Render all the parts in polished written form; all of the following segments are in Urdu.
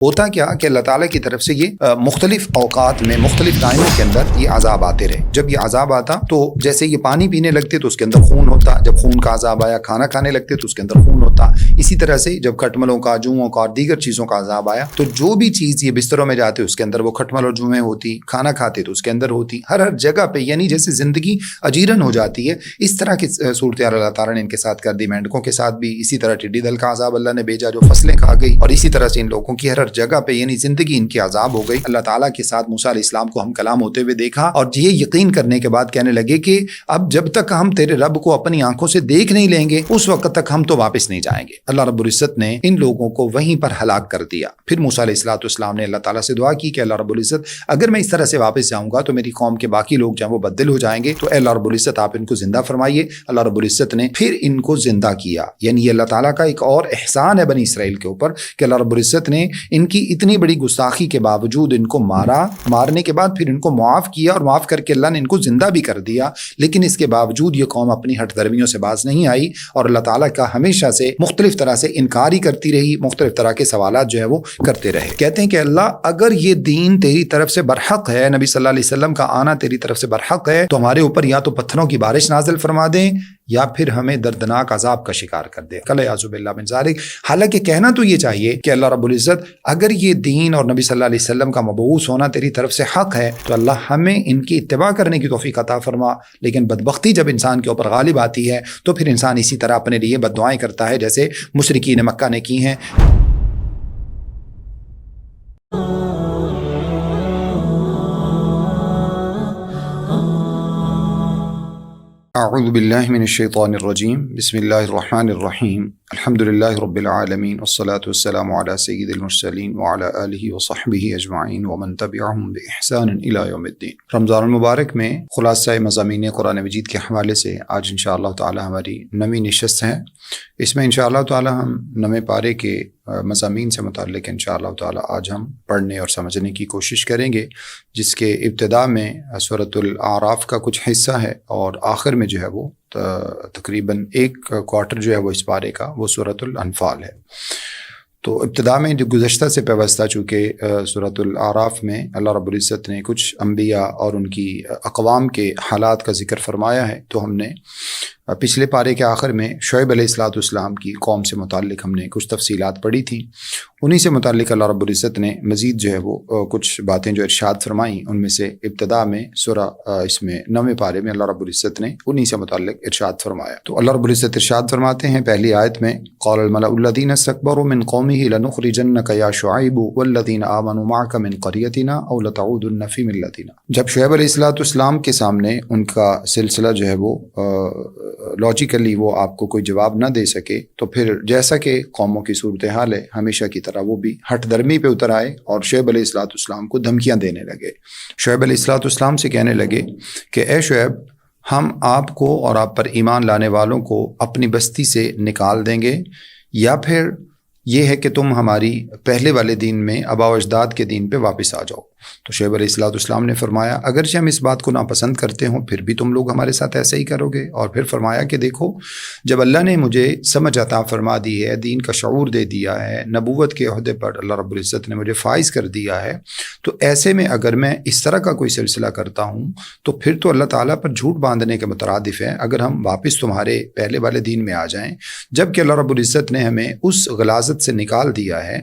ہوتا کیا کہ اللہ تعالیٰ کی طرف سے یہ مختلف اوقات میں مختلف ٹائموں کے اندر یہ عذاب آتے رہے. جب یہ عذاب آتا تو جیسے یہ پانی پینے لگتے تو اس کے اندر خون ہوتا، جب خون کا عذاب آیا کھانا کھانے لگتے تو اس کے اندر خون ہوتا. اسی طرح سے جب کھٹملوں کا، جوؤں کا اور دیگر چیزوں کا عذاب آیا تو جو بھی چیز یہ بستروں میں جاتے اس کے اندر وہ کھٹمل اور جوئیں ہوتی، کھانا کھاتے تو اس کے اندر ہوتی، ہر جگہ پہ یعنی جیسے زندگی اجیرن ہو جاتی ہے. اس طرح کی صورتحال اللہ تعالیٰ نے ان کے ساتھ کر دی. مینڈکوں کے ساتھ بھی اسی طرح ٹڈی دل کا عذاب اللہ نے بھیجا جو فصلیں کھا گئی، اور اسی طرح سے ان لوگوں کی ہر جگہ پہ یعنی زندگی ان کی عذاب ہو گئی. اللہ تعالیٰ کے ساتھ موسیٰ علیہ السلام کو ہم کلام ہوتے ہوئے دیکھا اور یہ یقین کرنے کے بعد کہنے لگے کہ اب جب تک ہم تیرے رب کو اپنی آنکھوں سے دیکھ نہیں لیں گے اس وقت تک ہم تو واپس نہیں جائیں گے. اللہ رب العزت نے ان لوگوں کو وہیں پر ہلاک کر دیا. پھر موسیٰ علیہ السلام نے اللہ تعالیٰ سے دعا کی کہ اللہ رب العزت اگر میں اس طرح سے واپس جاؤں گا تو میری قوم کے باقی لوگ جو ہیں وہ بدل ہو جائیں گے، تو اے اللہ رب العزت آپ ان کو زندہ فرمائیے. اللہ رب العزت نے پھر ان کو زندہ کیا. یعنی یہ اللہ تعالیٰ کا ایک اور احسان ہے بنی اسرائیل کے اوپر کہ اللہ رب العزت نے ان کی اتنی بڑی گستاخی کے باوجود ان کو مارنے کے بعد پھر ان کو معاف کیا، اور معاف کر کے اللہ نے ان کو زندہ بھی کر دیا. لیکن اس کے باوجود یہ قوم اپنی ہٹ درمیوں سے باز نہیں آئی اور اللہ تعالیٰ کا ہمیشہ سے مختلف طرح سے انکار ہی کرتی رہی، مختلف طرح کے سوالات جو ہے وہ کرتے رہے. کہتے ہیں کہ اللہ اگر یہ دین تیری طرف سے برحق ہے، نبی صلی اللہ علیہ وسلم کا آنا تیری طرف سے برحق ہے، تو ہمارے اوپر یا تو پتھروں کی بارش نازل فرما دیں یا پھر ہمیں دردناک عذاب کا شکار کر دے. کلیاذ باللہ من ذالک. حالانکہ کہنا تو یہ چاہیے کہ اللہ رب العزت اگر یہ دین اور نبی صلی اللہ علیہ وسلم کا مبعوث ہونا تیری طرف سے حق ہے تو اللہ ہمیں ان کی اتباع کرنے کی توفیق عطا فرما. لیکن بدبختی جب انسان کے اوپر غالب آتی ہے تو پھر انسان اسی طرح اپنے لیے بد دعائیں کرتا ہے جیسے مشرکین مکہ نے کی ہیں. اعوذ باللہ من الشیطان الرجیم. بسم اللہ الرحمن الرحیم. الحمد للہ رب العالمین والصلاة والسلام علی سید المرسلین وعلی آلہ وصحبہ اجمعین ومن تبعہم بإحسان الی یوم الدین. رمضان المبارک میں خلاصہ مضامین قرآن مجید کے حوالے سے آج انشاءاللہ تعالی ہماری نویں نشست ہے. اس میں انشاءاللہ تعالی ہم نویں پارے کے مضامین سے متعلق انشاءاللہ تعالی آج ہم پڑھنے اور سمجھنے کی کوشش کریں گے، جس کے ابتدا میں سورۃ الاعراف کا کچھ حصہ ہے اور آخر میں جو ہے وہ تقریباً ایک کوارٹر جو ہے وہ اس پارے کا وہ سورۃ الانفال ہے. تو ابتدا میں جو گزشتہ سے پیوستہ چونکہ سورۃ الاعراف میں اللہ رب العزت نے کچھ انبیاء اور ان کی اقوام کے حالات کا ذکر فرمایا ہے، تو ہم نے پچھلے پارے کے آخر میں شعیب علیہ السلام کی قوم سے متعلق ہم نے کچھ تفصیلات پڑھی تھیں. انہی سے متعلق اللہ رب العزت نے مزید جو ہے وہ کچھ باتیں جو ارشاد فرمائیں. ان میں سے ابتدا میں سورہ اس میں 9ویں پارے میں اللہ رب العزت نے انہی سے متعلق ارشاد فرمایا. تو اللہ رب العزت ارشاد فرماتے ہیں پہلی آیت میں، قال الملأ الذین استکبروا من قومہ لنخرجنک یا شعیب والذین آمنوا معک من قریتنا او لتعودن فی ملتنا. جب شعیب علیہ السلام کے سامنے ان کا سلسلہ جو ہے وہ لاجیکلی وہ آپ کو کوئی جواب نہ دے سکے، تو پھر جیسا کہ قوموں کی صورتحال ہے ہمیشہ کی طرح وہ بھی ہٹ درمی پہ اتر آئے اور شعیب علیہ السلام کو دھمکیاں دینے لگے. شعیب علیہ السلام سے کہنے لگے کہ اے شعیب، ہم آپ کو اور آپ پر ایمان لانے والوں کو اپنی بستی سے نکال دیں گے، یا پھر یہ ہے کہ تم ہماری پہلے والے دین میں آباء و اجداد کے دین پہ واپس آ جاؤ. تو شعیب علیہ السلام نے فرمایا اگرچہ ہم اس بات کو ناپسند کرتے ہوں پھر بھی تم لوگ ہمارے ساتھ ایسا ہی کرو گے. اور پھر فرمایا کہ دیکھو، جب اللہ نے مجھے سمجھ عطا فرما دی ہے، دین کا شعور دے دیا ہے، نبوت کے عہدے پر اللہ رب العزت نے مجھے فائز کر دیا ہے، تو ایسے میں اگر میں اس طرح کا کوئی سلسلہ کرتا ہوں تو پھر تو اللہ تعالیٰ پر جھوٹ باندھنے کے مترادف ہے اگر ہم واپس تمہارے پہلے والے دین میں آ جائیں، جبکہ اللہ رب العزت نے ہمیں اس غلاظت سے نکال دیا ہے.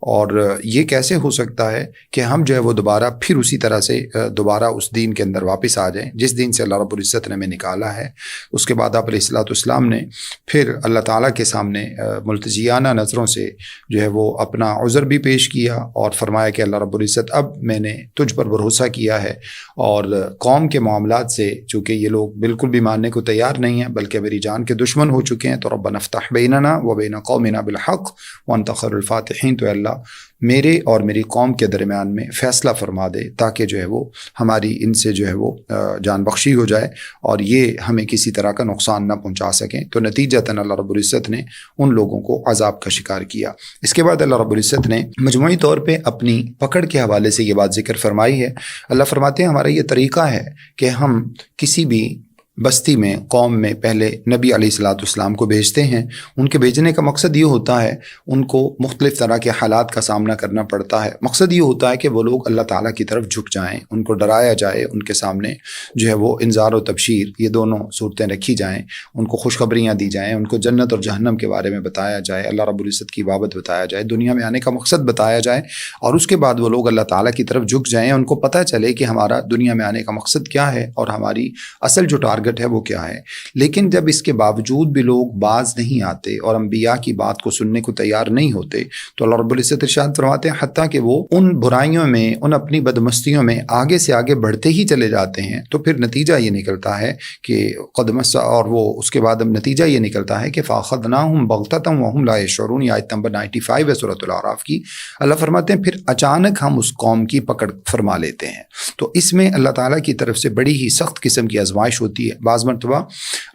اور یہ کیسے ہو سکتا ہے کہ ہم جو ہے وہ دوبارہ پھر اسی طرح سے دوبارہ اس دین کے اندر واپس آ جائیں جس دین سے اللہ رب العزت نے ہمیں نکالا ہے. اس کے بعد آپ علیہ السلام نے پھر اللہ تعالیٰ کے سامنے ملتجیانہ نظروں سے جو ہے وہ اپنا عذر بھی پیش کیا اور فرمایا کہ اللہ رب العزت اب میں نے تجھ پر بھروسہ کیا ہے، اور قوم کے معاملات سے چونکہ یہ لوگ بالکل بھی ماننے کو تیار نہیں ہیں بلکہ میری جان کے دشمن ہو چکے ہیں، تو ربنا افتح بیننا و بین قومنا بالحق وانت خیر الفاتحین. تو اللہ میرے اور میری قوم کے درمیان میں فیصلہ فرما دے تاکہ جو ہے وہ ہماری ان سے جو ہے وہ جان بخشی ہو جائے اور یہ ہمیں کسی طرح کا نقصان نہ پہنچا سکیں. تو نتیجتاً اللہ رب العزت نے ان لوگوں کو عذاب کا شکار کیا. اس کے بعد اللہ رب العزت نے مجموعی طور پہ اپنی پکڑ کے حوالے سے یہ بات ذکر فرمائی ہے. اللہ فرماتے ہیں ہمارا یہ طریقہ ہے کہ ہم کسی بھی بستی میں قوم میں پہلے نبی علیہ الصلوۃ والسلام کو بھیجتے ہیں۔ ان کے بھیجنے کا مقصد یہ ہوتا ہے ان کو مختلف طرح کے حالات کا سامنا کرنا پڑتا ہے۔ مقصد یہ ہوتا ہے کہ وہ لوگ اللہ تعالیٰ کی طرف جھک جائیں، ان کو ڈرایا جائے، ان کے سامنے جو ہے وہ انذار و تبشیر یہ دونوں صورتیں رکھی جائیں، ان کو خوشخبریاں دی جائیں، ان کو جنت اور جہنم کے بارے میں بتایا جائے، اللہ رب العزت کی بابت بتایا جائے، دنیا میں آنے کا مقصد بتایا جائے، اور اس کے بعد وہ لوگ اللہ تعالیٰ کی طرف جھک جائیں، ان کو پتہ چلے کہ ہمارا دنیا میں آنے کا مقصد کیا ہے اور ہماری اصل جو ٹارگٹ ہے وہ کیا ہے۔ لیکن جب اس کے باوجود بھی لوگ باز نہیں آتے اور انبیاء کی بات کو سننے کو تیار نہیں ہوتے تو اللہ رب العزت ارشاد فرماتے ہیں حتیٰ کہ وہ ان برائیوں میں، ان اپنی بدمستیوں میں آگے سے آگے بڑھتے ہی چلے جاتے ہیں، تو پھر نتیجہ یہ نکلتا ہے کہ اور وہ اس کے بعد نتیجہ یہ نکلتا ہے کہ فَأَخَذْنَاهُمْ بَغْتَةً وَهُمْ لَا يَشْعُرُونَ، یہ آیت نمبر 95 ہے سورۃ الاعراف کی۔ اللہ فرماتے ہیں پھر اچانک ہم اس قوم کی پکڑ فرما لیتے ہیں۔ تو اس میں اللہ تعالیٰ کی طرف سے بڑی ہی سخت قسم کی آزمائش ہوتی ہے۔ بعض مرتبہ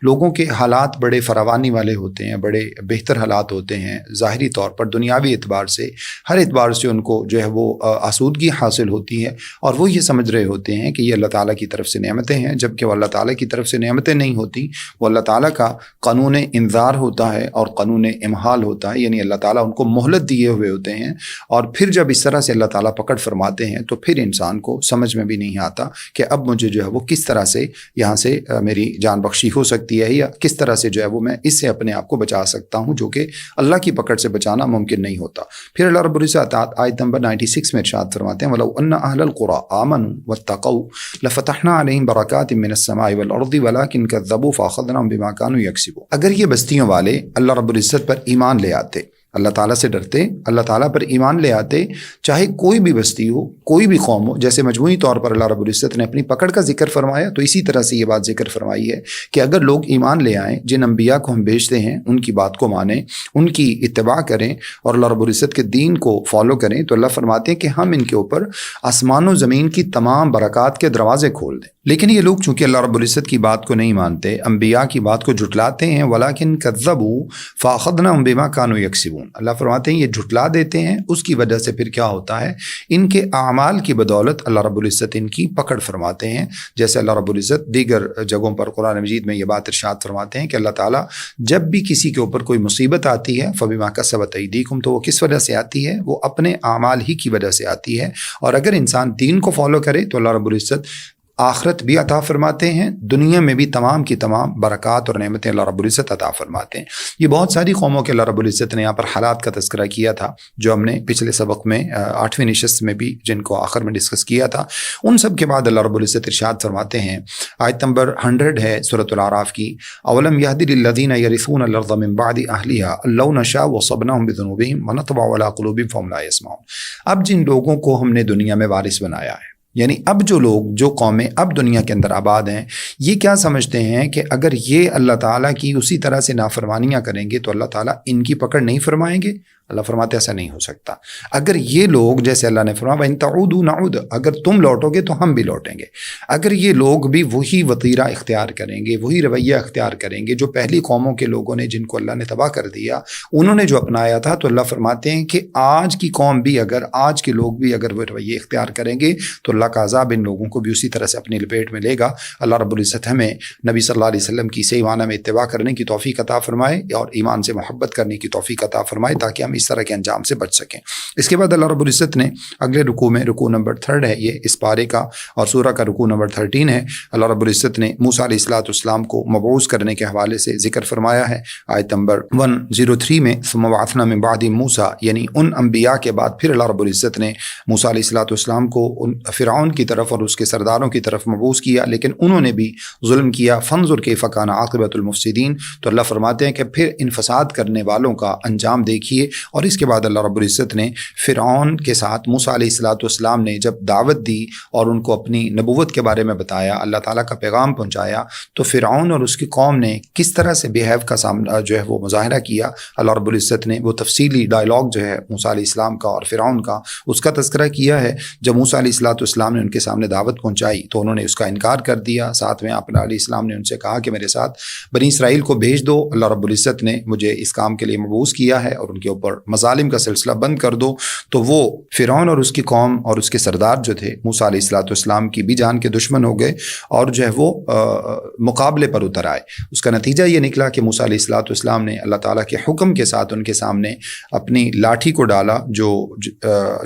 لوگوں کے حالات بڑے فراوانی والے ہوتے ہیں، بڑے بہتر حالات ہوتے ہیں، ظاہری طور پر دنیاوی اعتبار سے ہر اعتبار سے ان کو جو ہے وہ آسودگی حاصل ہوتی ہے، اور وہ یہ سمجھ رہے ہوتے ہیں کہ یہ اللہ تعالیٰ کی طرف سے نعمتیں ہیں، جبکہ وہ اللہ تعالیٰ کی طرف سے نعمتیں نہیں ہوتی، وہ اللہ تعالیٰ کا قانون انذار ہوتا ہے اور قانون امحال ہوتا ہے، یعنی اللہ تعالیٰ ان کو مہلت دیے ہوئے ہوتے ہیں، اور پھر جب اس طرح سے اللہ تعالیٰ پکڑ فرماتے ہیں تو پھر انسان کو سمجھ میں بھی نہیں آتا کہ اب مجھے جو ہے وہ کس طرح سے یہاں سے میری جان بخشی ہو سکتی ہے، یا کس طرح سے جو ہے وہ میں اس سے اپنے آپ کو بچا سکتا ہوں، جو کہ اللہ کی پکڑ سے بچانا ممکن نہیں ہوتا۔ پھر اللہ رب العزت آیت نمبر 96 میں ارشاد فرماتے ہیں وَلَوْ أَنَّ أَهْلَ الْقُرَىٰ آمَنُوا وَاتَّقَوْا لَفَتَحْنَا عَلَيْهِمْ بَرَكَاتٍ مِّنَ السَّمَاءِ وَالْأَرْضِ وَلَٰكِن كَذَّبُوا فَأَخَذْنَاهُم بِمَا كَانُوا يَكْسِبُونَ۔ اگر یہ بستیوں والے اللہ رب العزت پر ایمان لے آتے، اللہ تعالیٰ سے ڈرتے، اللہ تعالیٰ پر ایمان لے آتے، چاہے کوئی بھی بستی ہو، کوئی بھی قوم ہو، جیسے مجموعی طور پر اللہ رب العزت نے اپنی پکڑ کا ذکر فرمایا تو اسی طرح سے یہ بات ذکر فرمائی ہے کہ اگر لوگ ایمان لے آئیں، جن انبیاء کو ہم بھیجتے ہیں ان کی بات کو مانیں، ان کی اتباع کریں اور اللہ رب العزت کے دین کو فالو کریں، تو اللہ فرماتے ہیں کہ ہم ان کے اوپر آسمان و زمین کی تمام برکات کے دروازے کھول دیں۔ لیکن یہ لوگ چونکہ اللہ رب العزت کی بات کو نہیں مانتے، انبیاء کی بات کو جھٹلاتے ہیں، وَلَٰكِن كَذَّبُوا فَأَخَذْنَاهُم بِمَا كَانُوا يَكْسِبُونَ، اللہ فرماتے ہیں یہ جھٹلا دیتے ہیں، اس کی وجہ سے پھر کیا ہوتا ہے، ان کے اعمال کی بدولت اللہ رب العزت ان کی پکڑ فرماتے ہیں، جیسے اللہ رب العزت دیگر جگہوں پر قرآن مجید میں یہ بات ارشاد فرماتے ہیں کہ اللہ تعالیٰ جب بھی کسی کے اوپر کوئی مصیبت آتی ہے فَبِمَا كَسَبَتْ أَيْدِيكُمْ، تو وہ کس وجہ سے آتی ہے، وہ اپنے اعمال ہی کی وجہ سے آتی ہے، اور اگر انسان دین کو فالو کرے تو اللہ رب العزت آخرت بھی عطا فرماتے ہیں، دنیا میں بھی تمام کی تمام برکات اور نعمتیں اللہ رب العزت عطا فرماتے ہیں۔ یہ بہت ساری قوموں کے اللہ رب العزت نے یہاں پر حالات کا تذکرہ کیا تھا، جو ہم نے پچھلے سبق میں 8ویں نشست میں بھی جن کو آخر میں ڈسکس کیا تھا، ان سب کے بعد اللہ رب العزت ارشاد فرماتے ہیں، آیت نمبر 100 ہے سورۃ الاعراف کی، اولم یہد للذین یرثون الارض من بعد اہلها لو نشاء وصبناهم بذنوبهم ونطبع على قلوبهم فهم لا يسمعون۔ اب جن لوگوں کو ہم نے دنیا میں وارث بنایا ہے، یعنی اب جو لوگ، جو قومیں اب دنیا کے اندر آباد ہیں، یہ کیا سمجھتے ہیں کہ اگر یہ اللہ تعالیٰ کی اسی طرح سے نافرمانیاں کریں گے تو اللہ تعالیٰ ان کی پکڑ نہیں فرمائیں گے؟ اللہ فرماتے ایسا نہیں ہو سکتا۔ اگر یہ لوگ، جیسے اللہ نے فرمایا وَإِن تَعُودُوا نَعُودْ، اگر تم لوٹو گے تو ہم بھی لوٹیں گے، اگر یہ لوگ بھی وہی وطیرہ اختیار کریں گے، وہی رویہ اختیار کریں گے جو پہلی قوموں کے لوگوں نے، جن کو اللہ نے تباہ کر دیا، انہوں نے جو اپنایا تھا، تو اللہ فرماتے ہیں کہ آج کی قوم بھی، اگر آج کے لوگ بھی اگر وہ رویے اختیار کریں گے تو اللہ کا عذاب ان لوگوں کو بھی اسی طرح سے اپنی لپیٹ میں لے گا۔ اللہ رب العزت ہمیں نبی صلی اللہ علیہ وسلم کی صحیح معنی میں اتباع کرنے کی توفیق عطا فرمائے اور ایمان سے محبت کرنے کی توفیق عطا فرمائے، تاکہ ہم اس طرح کے انجام سے بچ سکیں۔ اس کے بعد اللہ رب العزت نے اگلے رکوع میں، رکوع نمبر 3 ہے یہ اس پارے کا، اور سورہ کا رکوع نمبر 13 ہے، اللہ رب العزت نے موسیٰ علیہ السلام کو مبعوث کرنے کے حوالے سے ذکر فرمایا ہے، آیت نمبر 103 میں ثم بعثنا من بعد موسیٰ، یعنی ان انبیاء کے بعد پھر اللہ رب العزت نے موسیٰ علیہ السلام کو فرعون کی طرف اور اس کے سرداروں کی طرف مبعوث کیا، لیکن انہوں نے بھی ظلم کیا، فانظر کیف کان عاقبۃ المفسدین، تو اللہ فرماتے ہیں کہ پھر ان فساد کرنے والوں کا انجام دیکھیے۔ اور اس کے بعد اللہ رب العزت نے فرعون کے ساتھ موسیٰ علیہ السلام نے جب دعوت دی اور ان کو اپنی نبوت کے بارے میں بتایا، اللہ تعالیٰ کا پیغام پہنچایا، تو فرعون اور اس کی قوم نے کس طرح سے بیہیو کا سامنا جو ہے وہ مظاہرہ کیا، اللہ رب العزت نے وہ تفصیلی ڈائلاگ جو ہے موسیٰ علیہ السلام کا اور فرعون کا، اس کا تذکرہ کیا ہے۔ جب موسیٰ علیہ السلام نے ان کے سامنے دعوت پہنچائی تو انہوں نے اس کا انکار کر دیا، ساتھ میں آپ علیہ السلام نے ان سے کہا کہ میرے ساتھ بنی اسرائیل کو بھیج دو، اللہ رب العزت نے مجھے اس کام کے لیے مبعوث کیا ہے، اور ان کے اوپر اوپر مظالم کا سلسلہ بند کر دو، تو وہ فرعون اور اس کی قوم اور اس کے سردار جو تھے موسیٰ علیہ السلام کی بھی جان کے دشمن ہو گئے اور جو ہے وہ مقابلے پر اتر آئے۔ اس کا نتیجہ یہ نکلا کہ موسیٰ علیہ السلام نے اللہ تعالیٰ کے حکم کے ساتھ ان کے سامنے اپنی لاٹھی کو ڈالا جو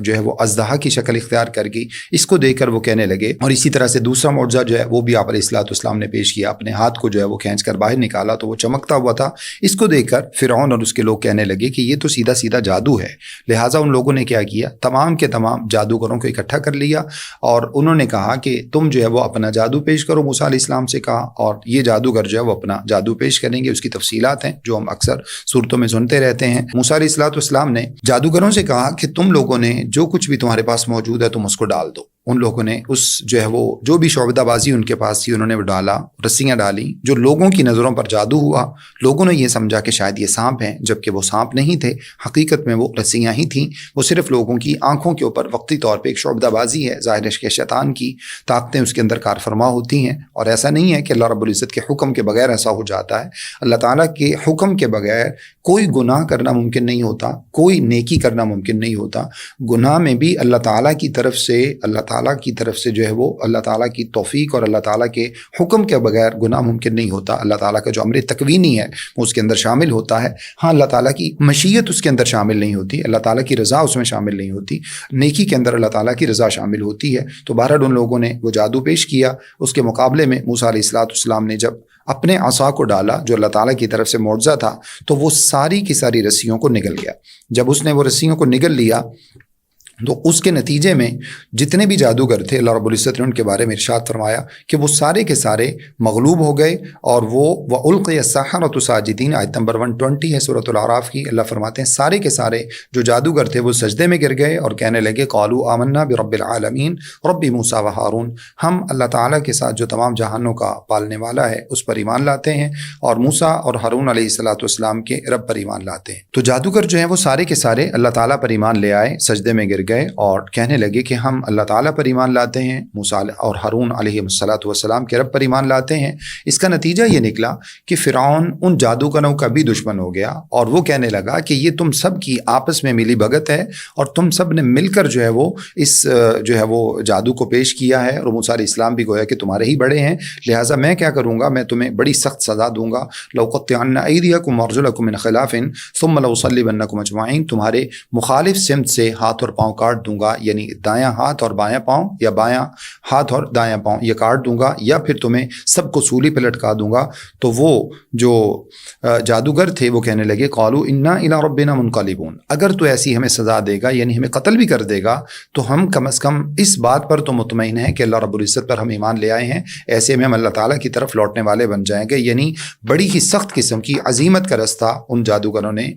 ہے وہ اژدہا کی شکل اختیار کر گئی۔ اس کو دیکھ کر وہ کہنے لگے، اور اسی طرح سے دوسرا معجزہ جو ہے وہ بھی آپ علیہ السلام نے پیش کیا، اپنے ہاتھ کو جو ہے وہ کھینچ کر باہر نکالا تو وہ چمکتا ہوا تھا۔ اس کو دیکھ کر فرعون اور اس کے لوگ کہنے لگے کہ یہ تو سیدھا سیدھا جادو ہے۔ لہٰذا ان لوگوں نے کیا کیا، تمام کے تمام جادوگروں کو اکٹھا کر لیا اور انہوں نے کہا کہ تم جو ہے وہ اپنا جادو پیش کرو۔ موسیٰ علیہ السلام سے کہا، اور یہ جادوگر جو ہے وہ اپنا جادو پیش کریں گے۔ اس کی تفصیلات ہیں جو ہم اکثر صورتوں میں سنتے رہتے ہیں۔ موسیٰ علیہ السلام نے جادوگروں سے کہا کہ تم لوگوں نے جو کچھ بھی تمہارے پاس موجود ہے تم اس کو ڈال دو۔ ان لوگوں نے اس جو ہے وہ جو بھی شعبدہ بازی ان کے پاس تھی انہوں نے وہ ڈالا، رسیاں ڈالیں۔ جو لوگوں کی نظروں پر جادو ہوا، لوگوں نے یہ سمجھا کہ شاید یہ سانپ ہیں، جبکہ وہ سانپ نہیں تھے، حقیقت میں وہ رسیاں ہی تھیں۔ وہ صرف لوگوں کی آنکھوں کے اوپر وقتی طور پہ ایک شعبدہ بازی ہے، ظاہر ہے کہ شیطان کی طاقتیں اس کے اندر کار فرما ہوتی ہیں، اور ایسا نہیں ہے کہ اللہ رب العزت کے حکم کے بغیر ایسا ہو جاتا ہے۔ اللہ تعالیٰ کے حکم کے بغیر کوئی گناہ کرنا ممکن نہیں ہوتا، کوئی نیکی کرنا ممکن نہیں ہوتا۔ گناہ میں بھی اللہ تعالیٰ کی طرف سے جو ہے وہ اللہ تعالیٰ کی توفیق اور اللہ تعالیٰ کے حکم کے بغیر گناہ ممکن نہیں ہوتا۔ اللہ تعالیٰ کا جو امر تکوینی ہے وہ اس کے اندر شامل ہوتا ہے۔ ہاں، اللہ تعالیٰ کی مشیت اس کے اندر شامل نہیں ہوتی، اللہ تعالیٰ کی رضا اس میں شامل نہیں ہوتی۔ نیکی کے اندر اللہ تعالیٰ کی رضا شامل ہوتی ہے۔ تو بہرحال ان لوگوں نے وہ جادو پیش کیا۔ اس کے مقابلے میں موسیٰ علیہ السلام نے جب اپنے عصا کو ڈالا جو اللہ تعالیٰ کی طرف سے معجزہ تھا، تو وہ ساری کی ساری رسیوں کو نگل گیا۔ جب اس نے وہ رسیوں کو نگل لیا تو اس کے نتیجے میں جتنے بھی جادوگر تھے اللہ رب العزت نے ان کے بارے میں ارشاد فرمایا کہ وہ سارے کے سارے مغلوب ہو گئے، اور وہ وَأُلْقِيَ السَّحَرَةُ سَاجِدِينَ آیت نمبر 120 ہے سورۃ الاعراف کی۔ اللہ فرماتے ہیں سارے کے سارے جو جادوگر تھے وہ سجدے میں گر گئے اور کہنے لگے قَالُوا آمَنَّا بِرَبِّ الْعَالَمِينَ رَبِّ مُوسَىٰ وَهَارُونَ، ہم اللہ تعالیٰ کے ساتھ جو تمام جہانوں کا پالنے والا ہے اس پر ایمان لاتے ہیں، اور موسیٰ اور ہارون علیہ السلام کے رب پر ایمان لاتے ہیں۔ تو جادوگر جو ہیں وہ سارے کے سارے اللہ تعالیٰ پر ایمان لے آئے، سجدے میں گر گئے اور کہنے لگے کہ ہم اللہ تعالیٰ پر ایمان لاتے ہیں، موسیٰ اور ہارون علیہ السلام کے رب پر ایمان لاتے ہیں۔ اس کا نتیجہ یہ نکلا کہ فرعون ان جادوگروں کا بھی دشمن ہو گیا، اور وہ کہنے لگا کہ یہ تم سب کی آپس میں ملی بھگت ہے، اور تم سب نے مل کر جو ہے وہ اس جو ہے وہ جادو کو پیش کیا ہے، اور موسیٰ علیہ السلام بھی گویا کہ تمہارے ہی بڑے ہیں، لہٰذا میں کیا کروں گا، میں تمہیں بڑی سخت سزا دوں گا۔ لَأُقَطِّعَنَّ أَيْدِيَكُمْ وَأَرْجُلَكُمْ مِنْ خِلَافٍ ثُمَّ لَأُصَلِّبَنَّكُمْ أَجْمَعِينَ، تمہارے مخالف سمت سے ہاتھ اور پاؤں کاٹ دوں گا، یعنی دایاں ہاتھ اور بایاں پاؤں، یا بایاں ہاتھ اور دایاں پاؤں یہ کاٹ دوں گا، یا پھر تمہیں سب کو سولی پہ لٹکا دوں گا۔ تو وہ جو جادوگر تھے وہ کہنے لگے قالوا انا الی ربنا منقلبون، اگر تو ایسی ہمیں سزا دے گا، یعنی ہمیں قتل بھی کر دے گا، تو ہم کم از کم اس بات پر تو مطمئن ہیں کہ اللہ رب العزت پر ہم ایمان لے آئے ہیں، ایسے میں ہم اللہ تعالیٰ کی طرف لوٹنے والے بن جائیں گے۔ یعنی بڑی ہی سخت قسم کی عزیمت کا رستہ ان جادوگروں نے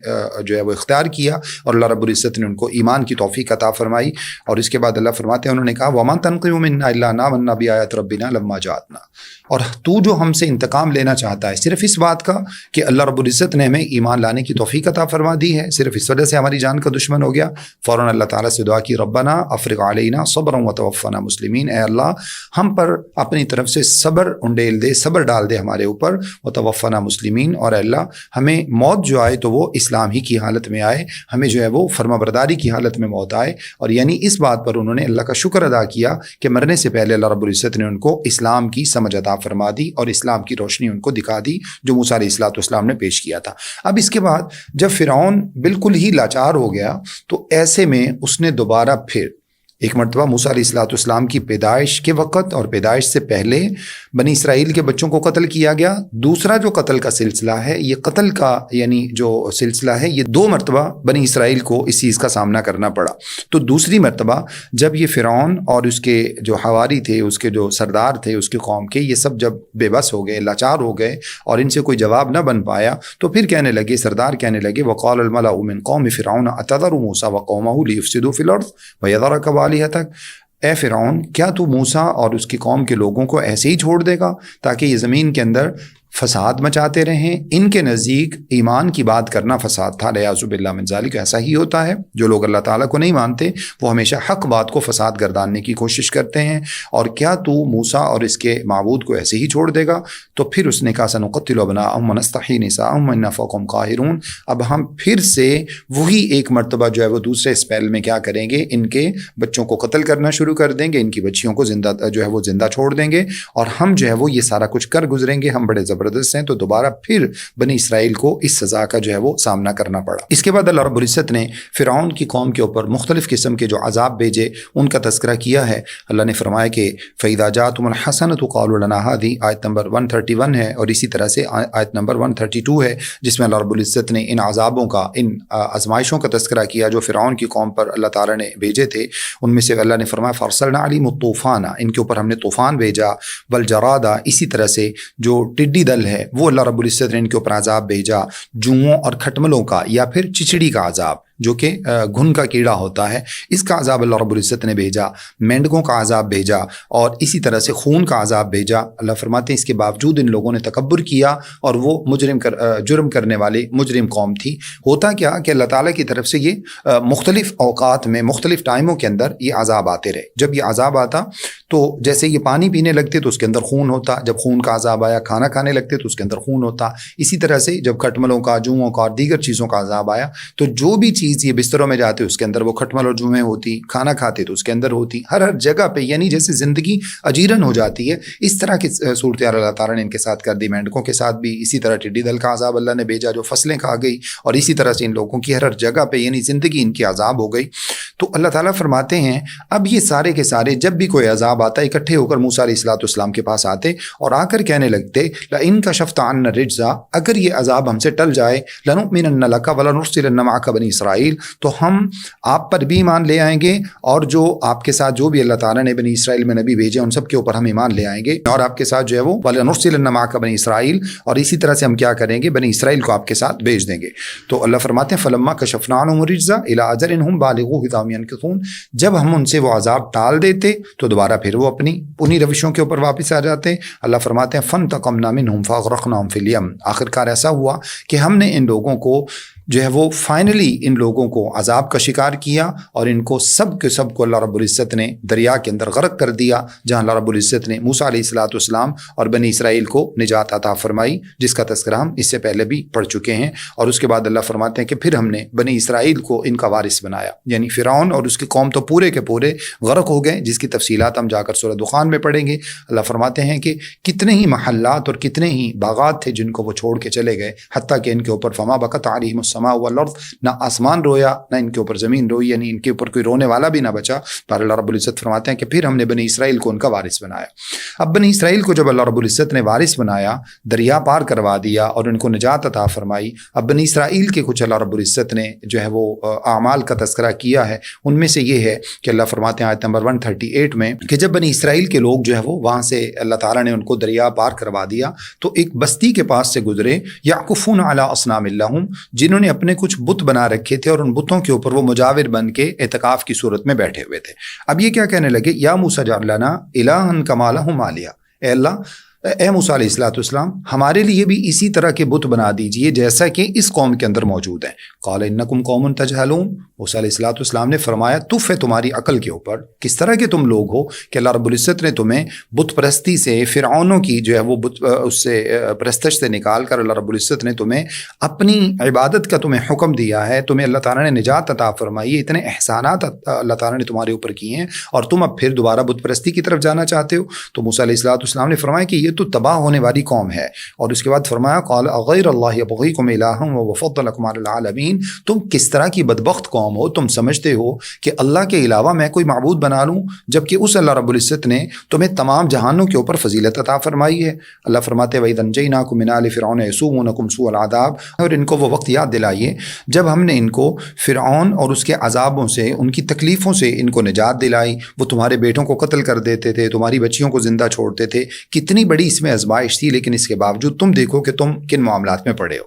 جو ہے وہ اختیار کیا، اور اللہ رب العزت نے ان کو ایمان کی توفیق عطا فرمائی۔ اور اس کے بعد اللہ فرماتے ہیں انہوں نے کہا وَمَا تَنْقِمُ مِنَّا إِلَّا أَنْ آمَنَّا بِآيَاتِ رَبِّنَا لَمَّا جَاءَتْنَا، اور تو جو ہم سے انتقام لینا چاہتا ہے صرف اس بات کا کہ اللہ رب العزت نے ہمیں ایمان لانے کی توفیق عطا فرما دی ہے، صرف اس وجہ سے ہماری جان کا دشمن ہو گیا، فوراً اللہ تعالیٰ سے دعا کی ربنا افرغ علینا صبرا وتوفنا مسلمین، اے اللہ ہم پر اپنی طرف سے صبر انڈیل دے، صبر ڈال دے ہمارے اوپر، وتوفنا مسلمین، اور اے اللہ ہمیں موت جو آئے تو وہ اسلام ہی کی حالت میں آئے، ہمیں جو ہے وہ فرما برداری کی حالت میں موت آئے۔ اور یعنی اس بات پر انہوں نے اللہ کا شکر ادا کیا کہ مرنے سے پہلے اللہ رب العزت نے ان کو اسلام کی سمجھ عطا فرما دی اور اسلام کی روشنی ان کو دکھا دی جو موسیٰ علیہ السلام نے پیش کیا تھا۔ اب اس کے بعد جب فرعون بالکل ہی لاچار ہو گیا تو ایسے میں اس نے دوبارہ پھر ایک مرتبہ موسیٰ علیہ السلام کی پیدائش کے وقت اور پیدائش سے پہلے بنی اسرائیل کے بچوں کو قتل کیا گیا۔ دوسرا جو قتل کا سلسلہ ہے، یہ قتل کا یعنی جو سلسلہ ہے، یہ 2 مرتبہ بنی اسرائیل کو اس چیز کا سامنا کرنا پڑا۔ تو دوسری مرتبہ جب یہ فرعون اور اس کے جو حواری تھے، اس کے جو سردار تھے اس کی قوم کے، یہ سب جب بے بس ہو گئے، لاچار ہو گئے اور ان سے کوئی جواب نہ بن پایا، تو پھر کہنے لگے، سردار کہنے لگے وقال الملأ من قوم فرعون اتذر موسیٰ وقومہ لیفسدوا فی الارض ویذرک وآلہتک، اے فرعون کیا تو موسیٰ اور اس کی قوم کے لوگوں کو ایسے ہی چھوڑ دے گا تاکہ یہ زمین کے اندر فساد مچاتے رہیں. ان کے نزدیک ایمان کی بات کرنا فساد تھا. لیاذ باللہ من ذالک. ایسا ہی ہوتا ہے، جو لوگ اللہ تعالیٰ کو نہیں مانتے وہ ہمیشہ حق بات کو فساد گرداننے کی کوشش کرتے ہیں. اور کیا تو موسیٰ اور اس کے معبود کو ایسے ہی چھوڑ دے گا؟ تو پھر اس نے کہا سنقتل ابناءهم ونستحیی نساءهم وإنا فوقهم قاہرون. اب ہم پھر سے وہی ایک مرتبہ جو ہے وہ دوسرے اسپیل میں کیا کریں گے، ان کے بچوں کو قتل کرنا شروع کر دیں گے، ان کی بچیوں کو زندہ جو ہے وہ زندہ چھوڑ دیں گے، اور ہم جو ہے وہ یہ سارا کچھ کر گزریں گے، ہم بڑے زبردست ہیں. تو دوبارہ پھر بنی اسرائیل کو اس سزا کا جو ہے وہ سامنا کرنا پڑا. اس کے بعد اللہ رب العزت نے فرعون کی قوم کے اوپر مختلف قسم کے جو عذاب بھیجے ان کا تذکرہ کیا ہے. اللہ نے فرمایا کہ فَإِذَا جَاءَتْهُمُ الْحَسَنَةُ قَالُوا لَنَا هَٰذِهِ، آیت نمبر 131 ہے، اور اسی طرح سے آیت نمبر 132 ہے جس میں اللہ رب العزت نے ان عذابوں کا، ان آزمائشوں کا تذکرہ کیا جو فرعون کی قوم پر اللہ تعالیٰ نے بھیجے تھے. ان میں سے اللہ نے فرمایا فَأَرْسَلْنَا عَلَيْهِمُ الطُّوفَانَ، ان کے اوپر ہم نے طوفان بھیجا، وَالْجَرَادَ، اسی طرح سے جو ٹڈی دل ہے وہ اللہ رب العزت نے ان کے اوپر عذاب بھیجا، جوؤں اور کھٹملوں کا یا پھر چچڑی کا عذاب جو کہ گھن کا کیڑا ہوتا ہے، اس کا عذاب اللہ رب العزت نے بھیجا، مینڈکوں کا عذاب بھیجا، اور اسی طرح سے خون کا عذاب بھیجا. اللہ فرماتے ہیں اس کے باوجود ان لوگوں نے تکبر کیا اور وہ جرم کرنے والی مجرم قوم تھی. ہوتا کیا کہ اللہ تعالیٰ کی طرف سے یہ مختلف اوقات میں مختلف ٹائموں کے اندر یہ عذاب آتے رہے. جب یہ عذاب آتا تو جیسے یہ پانی پینے لگتے تو اس کے اندر خون ہوتا، جب خون کا عذاب آیا کھانا کھانے لگتے تو اس کے اندر خون ہوتا. اسی طرح سے جب کھٹملوں کا، جوؤں کا اور دیگر چیزوں کا عذاب آیا تو جو بھی چیز یہ بستروں میں جاتے اس کے اندر وہ کھٹمل اور جوئیں ہوتی، کھانا کھاتے تو اس کے اندر ہوتی، ہر جگہ پہ، یعنی جیسے زندگی اجیرن ہو جاتی ہے اس طرح کی صورتحال اللہ تعالیٰ نے ان کے ساتھ کر دی. مینڈکوں کے ساتھ بھی اسی طرح ٹڈی دل کا عذاب اللہ نے بھیجا جو فصلیں کھا گئی، اور اسی طرح سے ان لوگوں کی ہر جگہ پہ یعنی زندگی ان کی عذاب ہو گئی. تو اللہ تعالیٰ فرماتے ہیں اب یہ سارے کے سارے جب بھی کوئی عذاب آتا اکٹھے ہو کر موسیٰ علیہ السلام کے پاس آتے اور آ کر کہنے لگتے لئن کشفت عنا الرجز، اگر یہ عذاب ہم سے ٹل جائے، لنؤمنن لک ولنرسلن معک بنی اسرائیل، تو ہم آپ پر بھی ایمان لے آئیں گے، اور جو آپ کے ساتھ جو بھی اللہ تعالیٰ نے بنی اسرائیل میں نبی بھیجے ان سب کے اوپر ہم ایمان لے آئیں گے، اور آپ کے ساتھ جو ہے وہ ولنرسلن معک بنی اسرائیل، اور اسی طرح سے ہم کیا کریں گے، بنی اسرائیل کو آپ کے ساتھ بھیج دیں گے. تو اللہ فرماتے ہیں فلما کشفنا عنہم الرجز الی اجل هم بالغوہ اذا هم ينکثون، جب ہم ان سے وہ عذاب ٹال دیتے تو دوبارہ پھر وہ اپنی انہی روشوں کے اوپر واپس آ جاتے. اللہ فرماتے ہیں فانتقمنا منہم فاغرقناہم فی الیم، آخرکار ایسا ہوا کہ ہم نے ان لوگوں کو جو ہے وہ فائنلی ان لوگوں کو عذاب کا شکار کیا، اور ان کو سب کے سب کو اللہ رب العزت نے دریا کے اندر غرق کر دیا، جہاں اللہ رب العزت نے موسیٰ علیہ السلام اور بنی اسرائیل کو نجات عطا فرمائی، جس کا تذکرہ ہم اس سے پہلے بھی پڑھ چکے ہیں. اور اس کے بعد اللہ فرماتے ہیں کہ پھر ہم نے بنی اسرائیل کو ان کا وارث بنایا، یعنی فرعون اور اس کی قوم تو پورے کے پورے غرق ہو گئے، جس کی تفصیلات ہم جا کر سورہ دخان میں پڑھیں گے. اللہ فرماتے ہیں کہ کتنے ہی محلات اور کتنے ہی باغات تھے جن کو وہ چھوڑ کے چلے گئے، حتیٰ کہ ان کے اوپر فما بکت علیہم السماء والارض، نہ آسمان رویا نہ ان کے اوپر زمین روئی، یعنی ان کے اوپر کوئی رونے والا بھی نہ بچا. پر اللہ رب العزت فرماتے ہیں کہ پھر ہم نے بنی اسرائیل کو ان کا وارث بنایا. اب بنی اسرائیل کو جب اللہ رب العزت نے وارث بنایا، دریا پار کروا دیا اور ان کو نجات عطا فرمائی، اب بنی اسرائیل کے کچھ اللہ رب العزت نے جو ہے وہ اعمال کا تذکرہ کیا ہے. ان میں سے یہ ہے کہ اللہ فرماتے ہیں آیت نمبر 138 میں کہ جب بنی اسرائیل کے لوگ جو ہے وہ وہاں سے اللہ تعالیٰ نے ان کو دریا پار کروا دیا تو ایک بستی کے پاس سے گزرے، یعکفون علی اصنام لہم، جنہوں نے اپنے کچھ بت بنا رکھے تھے اور ان بتوں کے اوپر وہ مجاور بن کے اعتکاف کی صورت میں بیٹھے ہوئے تھے. اب یہ کیا کہنے لگے، یا موسیٰ اجعل لنا الہا کما لہم آلیہ، اے اللہ، اے موسیٰ علیہ السلام ہمارے لیے بھی اسی طرح کے بت بنا دیجئے جیسا کہ اس قوم کے اندر موجود ہیں. قال انکم قوم تجہلون، موسیٰ علیہ السلام نے فرمایا تف ہے تمہاری عقل کے اوپر، کس طرح کے تم لوگ ہو کہ اللہ رب العزت نے تمہیں بت پرستی سے، فرعونوں کی جو ہے وہ اس سے پرستش سے نکال کر اللہ رب العزت نے تمہیں اپنی عبادت کا تمہیں حکم دیا ہے، تمہیں اللہ تعالیٰ نے نجات عطا فرمائی ہے، اتنے احسانات اللہ تعالیٰ نے تمہارے اوپر کیے ہیں، اور تم اب پھر دوبارہ بت پرستی کی طرف جانا چاہتے ہو. تو موسیٰ علیہ السلام نے فرمایا کہ یہ تو تباہ ہونے والی قوم ہے. اور اس کے بعد فرمایا قال اغیر اللہ ابغیکم الہا وافضلکم علی العالمین، تم کس طرح کی بدبخت قوم ہو، تم سمجھتے ہو کہ اللہ کے علاوہ میں کوئی معبود بنا لوں، جبکہ اس اللہ رب العزت نے تمہیں تمام جہانوں کے اوپر فضیلت عطا فرمائی ہے. اللہ فرماتے وَإِذْ أَنْجَيْنَاكُم مِّنْ آلِ فِرْعَوْنَ يَسُومُونَكُمْ سُوءَ الْعَذَابِ، اور ان کو وہ وقت یاد دلائیے جب ہم نے ان کو فرعون اور اس کے عذابوں سے، ان کی تکلیفوں سے ان کو نجات دلائی. وہ تمہارے بیٹوں کو قتل کر دیتے تھے، تمہاری بچیوں کو زندہ چھوڑتے تھے، کتنی بڑی بڑی اس میں آزمائش تھی، لیکن اس کے باوجود تم دیکھو کہ تم کن معاملات میں پڑے ہو۔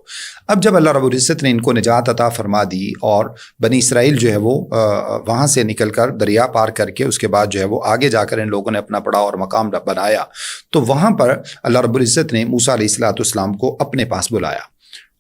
اب جب اللہ رب العزت نے ان کو نجات عطا فرما دی اور بنی اسرائیل جو ہے وہ وہاں سے نکل کر دریا پار کر کے اس کے بعد جو ہے وہ آگے جا کر ان لوگوں نے اپنا پڑاؤ اور مقام بنایا، تو وہاں پر اللہ رب العزت نے موسیٰ علیہ السلام کو اپنے پاس بلایا۔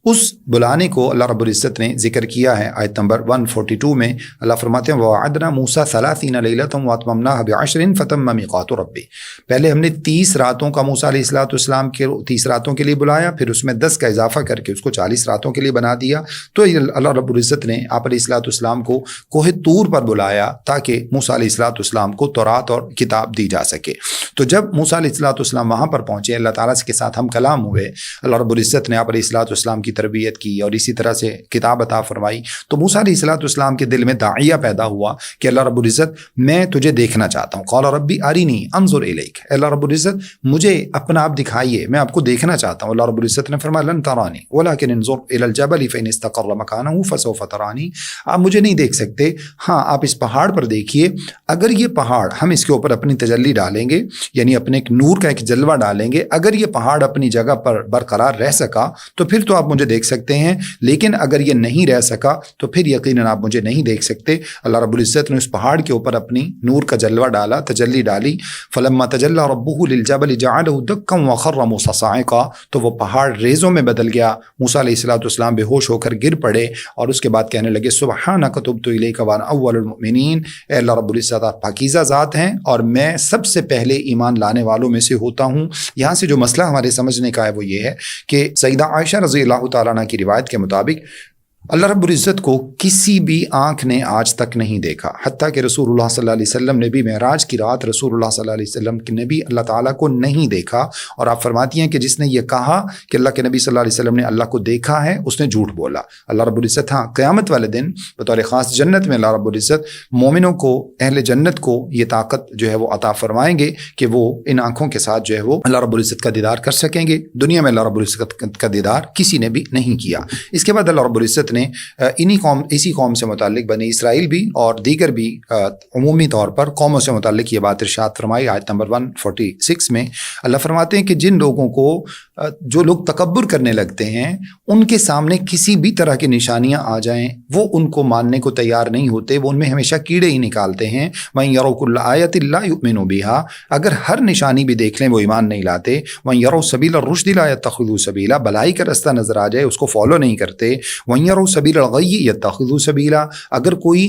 اس بلانے کو اللہ رب العزت نے ذکر کیا ہے آیت نمبر 142 میں۔ اللہ فرماتے ہیں وَوَعَدْنَا مُوسَىٰ 30 لَيْلَةً وَأَتْمَمْنَاهَا ب10 فَتَمَّ مِيقَاتُ رَبِّهِ۔ پہلے ہم نے 30 راتوں کا موسیٰ علیہ السلام کے 30 راتوں کے لیے بلایا، پھر اس میں 10 کا اضافہ کر کے اس کو 40 راتوں کے لیے بنا دیا۔ تو اللہ رب العزت نے آپ علیہ السلام کو کوہ طور پر بلایا تاکہ موسیٰ علیہ السلام کو تورات اور کتاب دی جا سکے۔ تو جب موسیٰ علیہ السلام وہاں پر پہنچے، اللہ تعالیٰ کے ساتھ ہم کلام ہوئے، اللہ رب العزت نے آپ علیہ السلام کی تربیت کی اور اسی طرح سے کتاب عطا فرمائی، تو موسیٰ علیہ السلام کے دل میں داعیہ پیدا ہوا کہ اللہ رب العزت میں تجھے دیکھنا چاہتا ہوں۔ قال ربی ارینی انظر الیک، اللہ رب العزت مجھے اپنا آپ دکھائیے، میں آپ کو دیکھنا چاہتا ہوں۔ اللہ رب العزت نے فرمایا لن ترانی ولکن انظر الی الجبل فإن استقر مکانہ فسوف ترانی، آپ مجھے نہیں دیکھ سکتے، ہاں آپ اس پہاڑ پر دیکھیے، اگر یہ پہاڑ ہم اس کے اوپر اپنی تجلی ڈالیں گے، یعنی اپنے ایک نور کا ایک جلوہ ڈالیں گے، اگر یہ پہاڑ اپنی جگہ پر برقرار رہ سکا تو پھر تو آپ مجھے دیکھ سکتے ہیں، لیکن اگر یہ نہیں رہ سکا تو پھر یقیناً آپ مجھے نہیں دیکھ سکتے۔ اللہ رب العزت نے اس پہاڑ کے اوپر اپنی نور کا جلوہ ڈالا، تجلی ڈالی۔ فلما تجلی ربہ للجبل جعلہ دکا وخر موسیٰ صاعقا، تو وہ پہاڑ ریزوں میں بدل گیا، موسیٰ علیہ السلام بے ہوش ہو کر گر پڑے اور اس کے بعد کہنے لگے سبحانک تبت الیک وانا اول المؤمنین، اے اللہ رب العزت آپ پاکیزہ ذات ہیں اور میں سب سے پہلے ایمان لانے والوں میں سے ہوتا ہوں۔ یہاں سے جو مسئلہ ہمارے سمجھنے کا ہے وہ یہ ہے کہ سیدہ عائشہ رضی اللہ تعالیٰ عنہ کی روایت کے مطابق اللہ رب العزت کو کسی بھی آنکھ نے آج تک نہیں دیکھا، حتیٰ کہ رسول اللہ صلی اللہ علیہ وسلم نے بھی معراج کی رات رسول اللہ صلی اللہ علیہ وسلم نے بھی اللہ تعالیٰ کو نہیں دیکھا، اور آپ فرماتی ہیں کہ جس نے یہ کہا کہ اللہ کے نبی صلی اللہ علیہ وسلم نے اللہ کو دیکھا ہے اس نے جھوٹ بولا۔ اللہ رب العزت ہاں قیامت والے دن بطور خاص جنت میں اللہ رب العزت مومنوں کو، اہل جنت کو یہ طاقت جو ہے وہ عطا فرمائیں گے کہ وہ ان آنکھوں کے ساتھ جو ہے وہ اللہ رب العزت کا دیدار کر سکیں گے۔ دنیا میں اللہ رب العزت کا دیدار کسی نے بھی نہیں کیا۔ اس کے بعد اللہ رب العزت نے اسی قوم سے متعلق بنی اسرائیل بھی اور دیگر بھی عمومی طور پر قوموں سے متعلق یہ بات ارشاد فرمائی۔ آیت نمبر 146 میں اللہ فرماتے ہیں کہ جن لوگوں کو، جو لوگ تکبر کرنے لگتے ہیں، ان کے سامنے کسی بھی طرح کی نشانیاں آ جائیں وہ ان کو ماننے کو تیار نہیں ہوتے، وہ ان میں ہمیشہ کیڑے ہی نکالتے ہیں۔ وَإِن يَرَوْا كُلَّ آيَةٍ لَا يُؤْمِنُوا بِهَا، اگر ہر نشانی بھی دیکھ لیں وہ ایمان نہیں لاتے۔ وَإِن يَرَوْا سَبِيلَ الرُّشْدِ لَا يَتَّخِذُوا سَبِيلًا، بھلائی کا رستہ نظر آ جائے اس کو فالو نہیں کرتے۔ وَإِن يَرَوْا سَبِيلَ الْغَيِّ يَتَّخِذُوا سَبِيلًا، اگر کوئی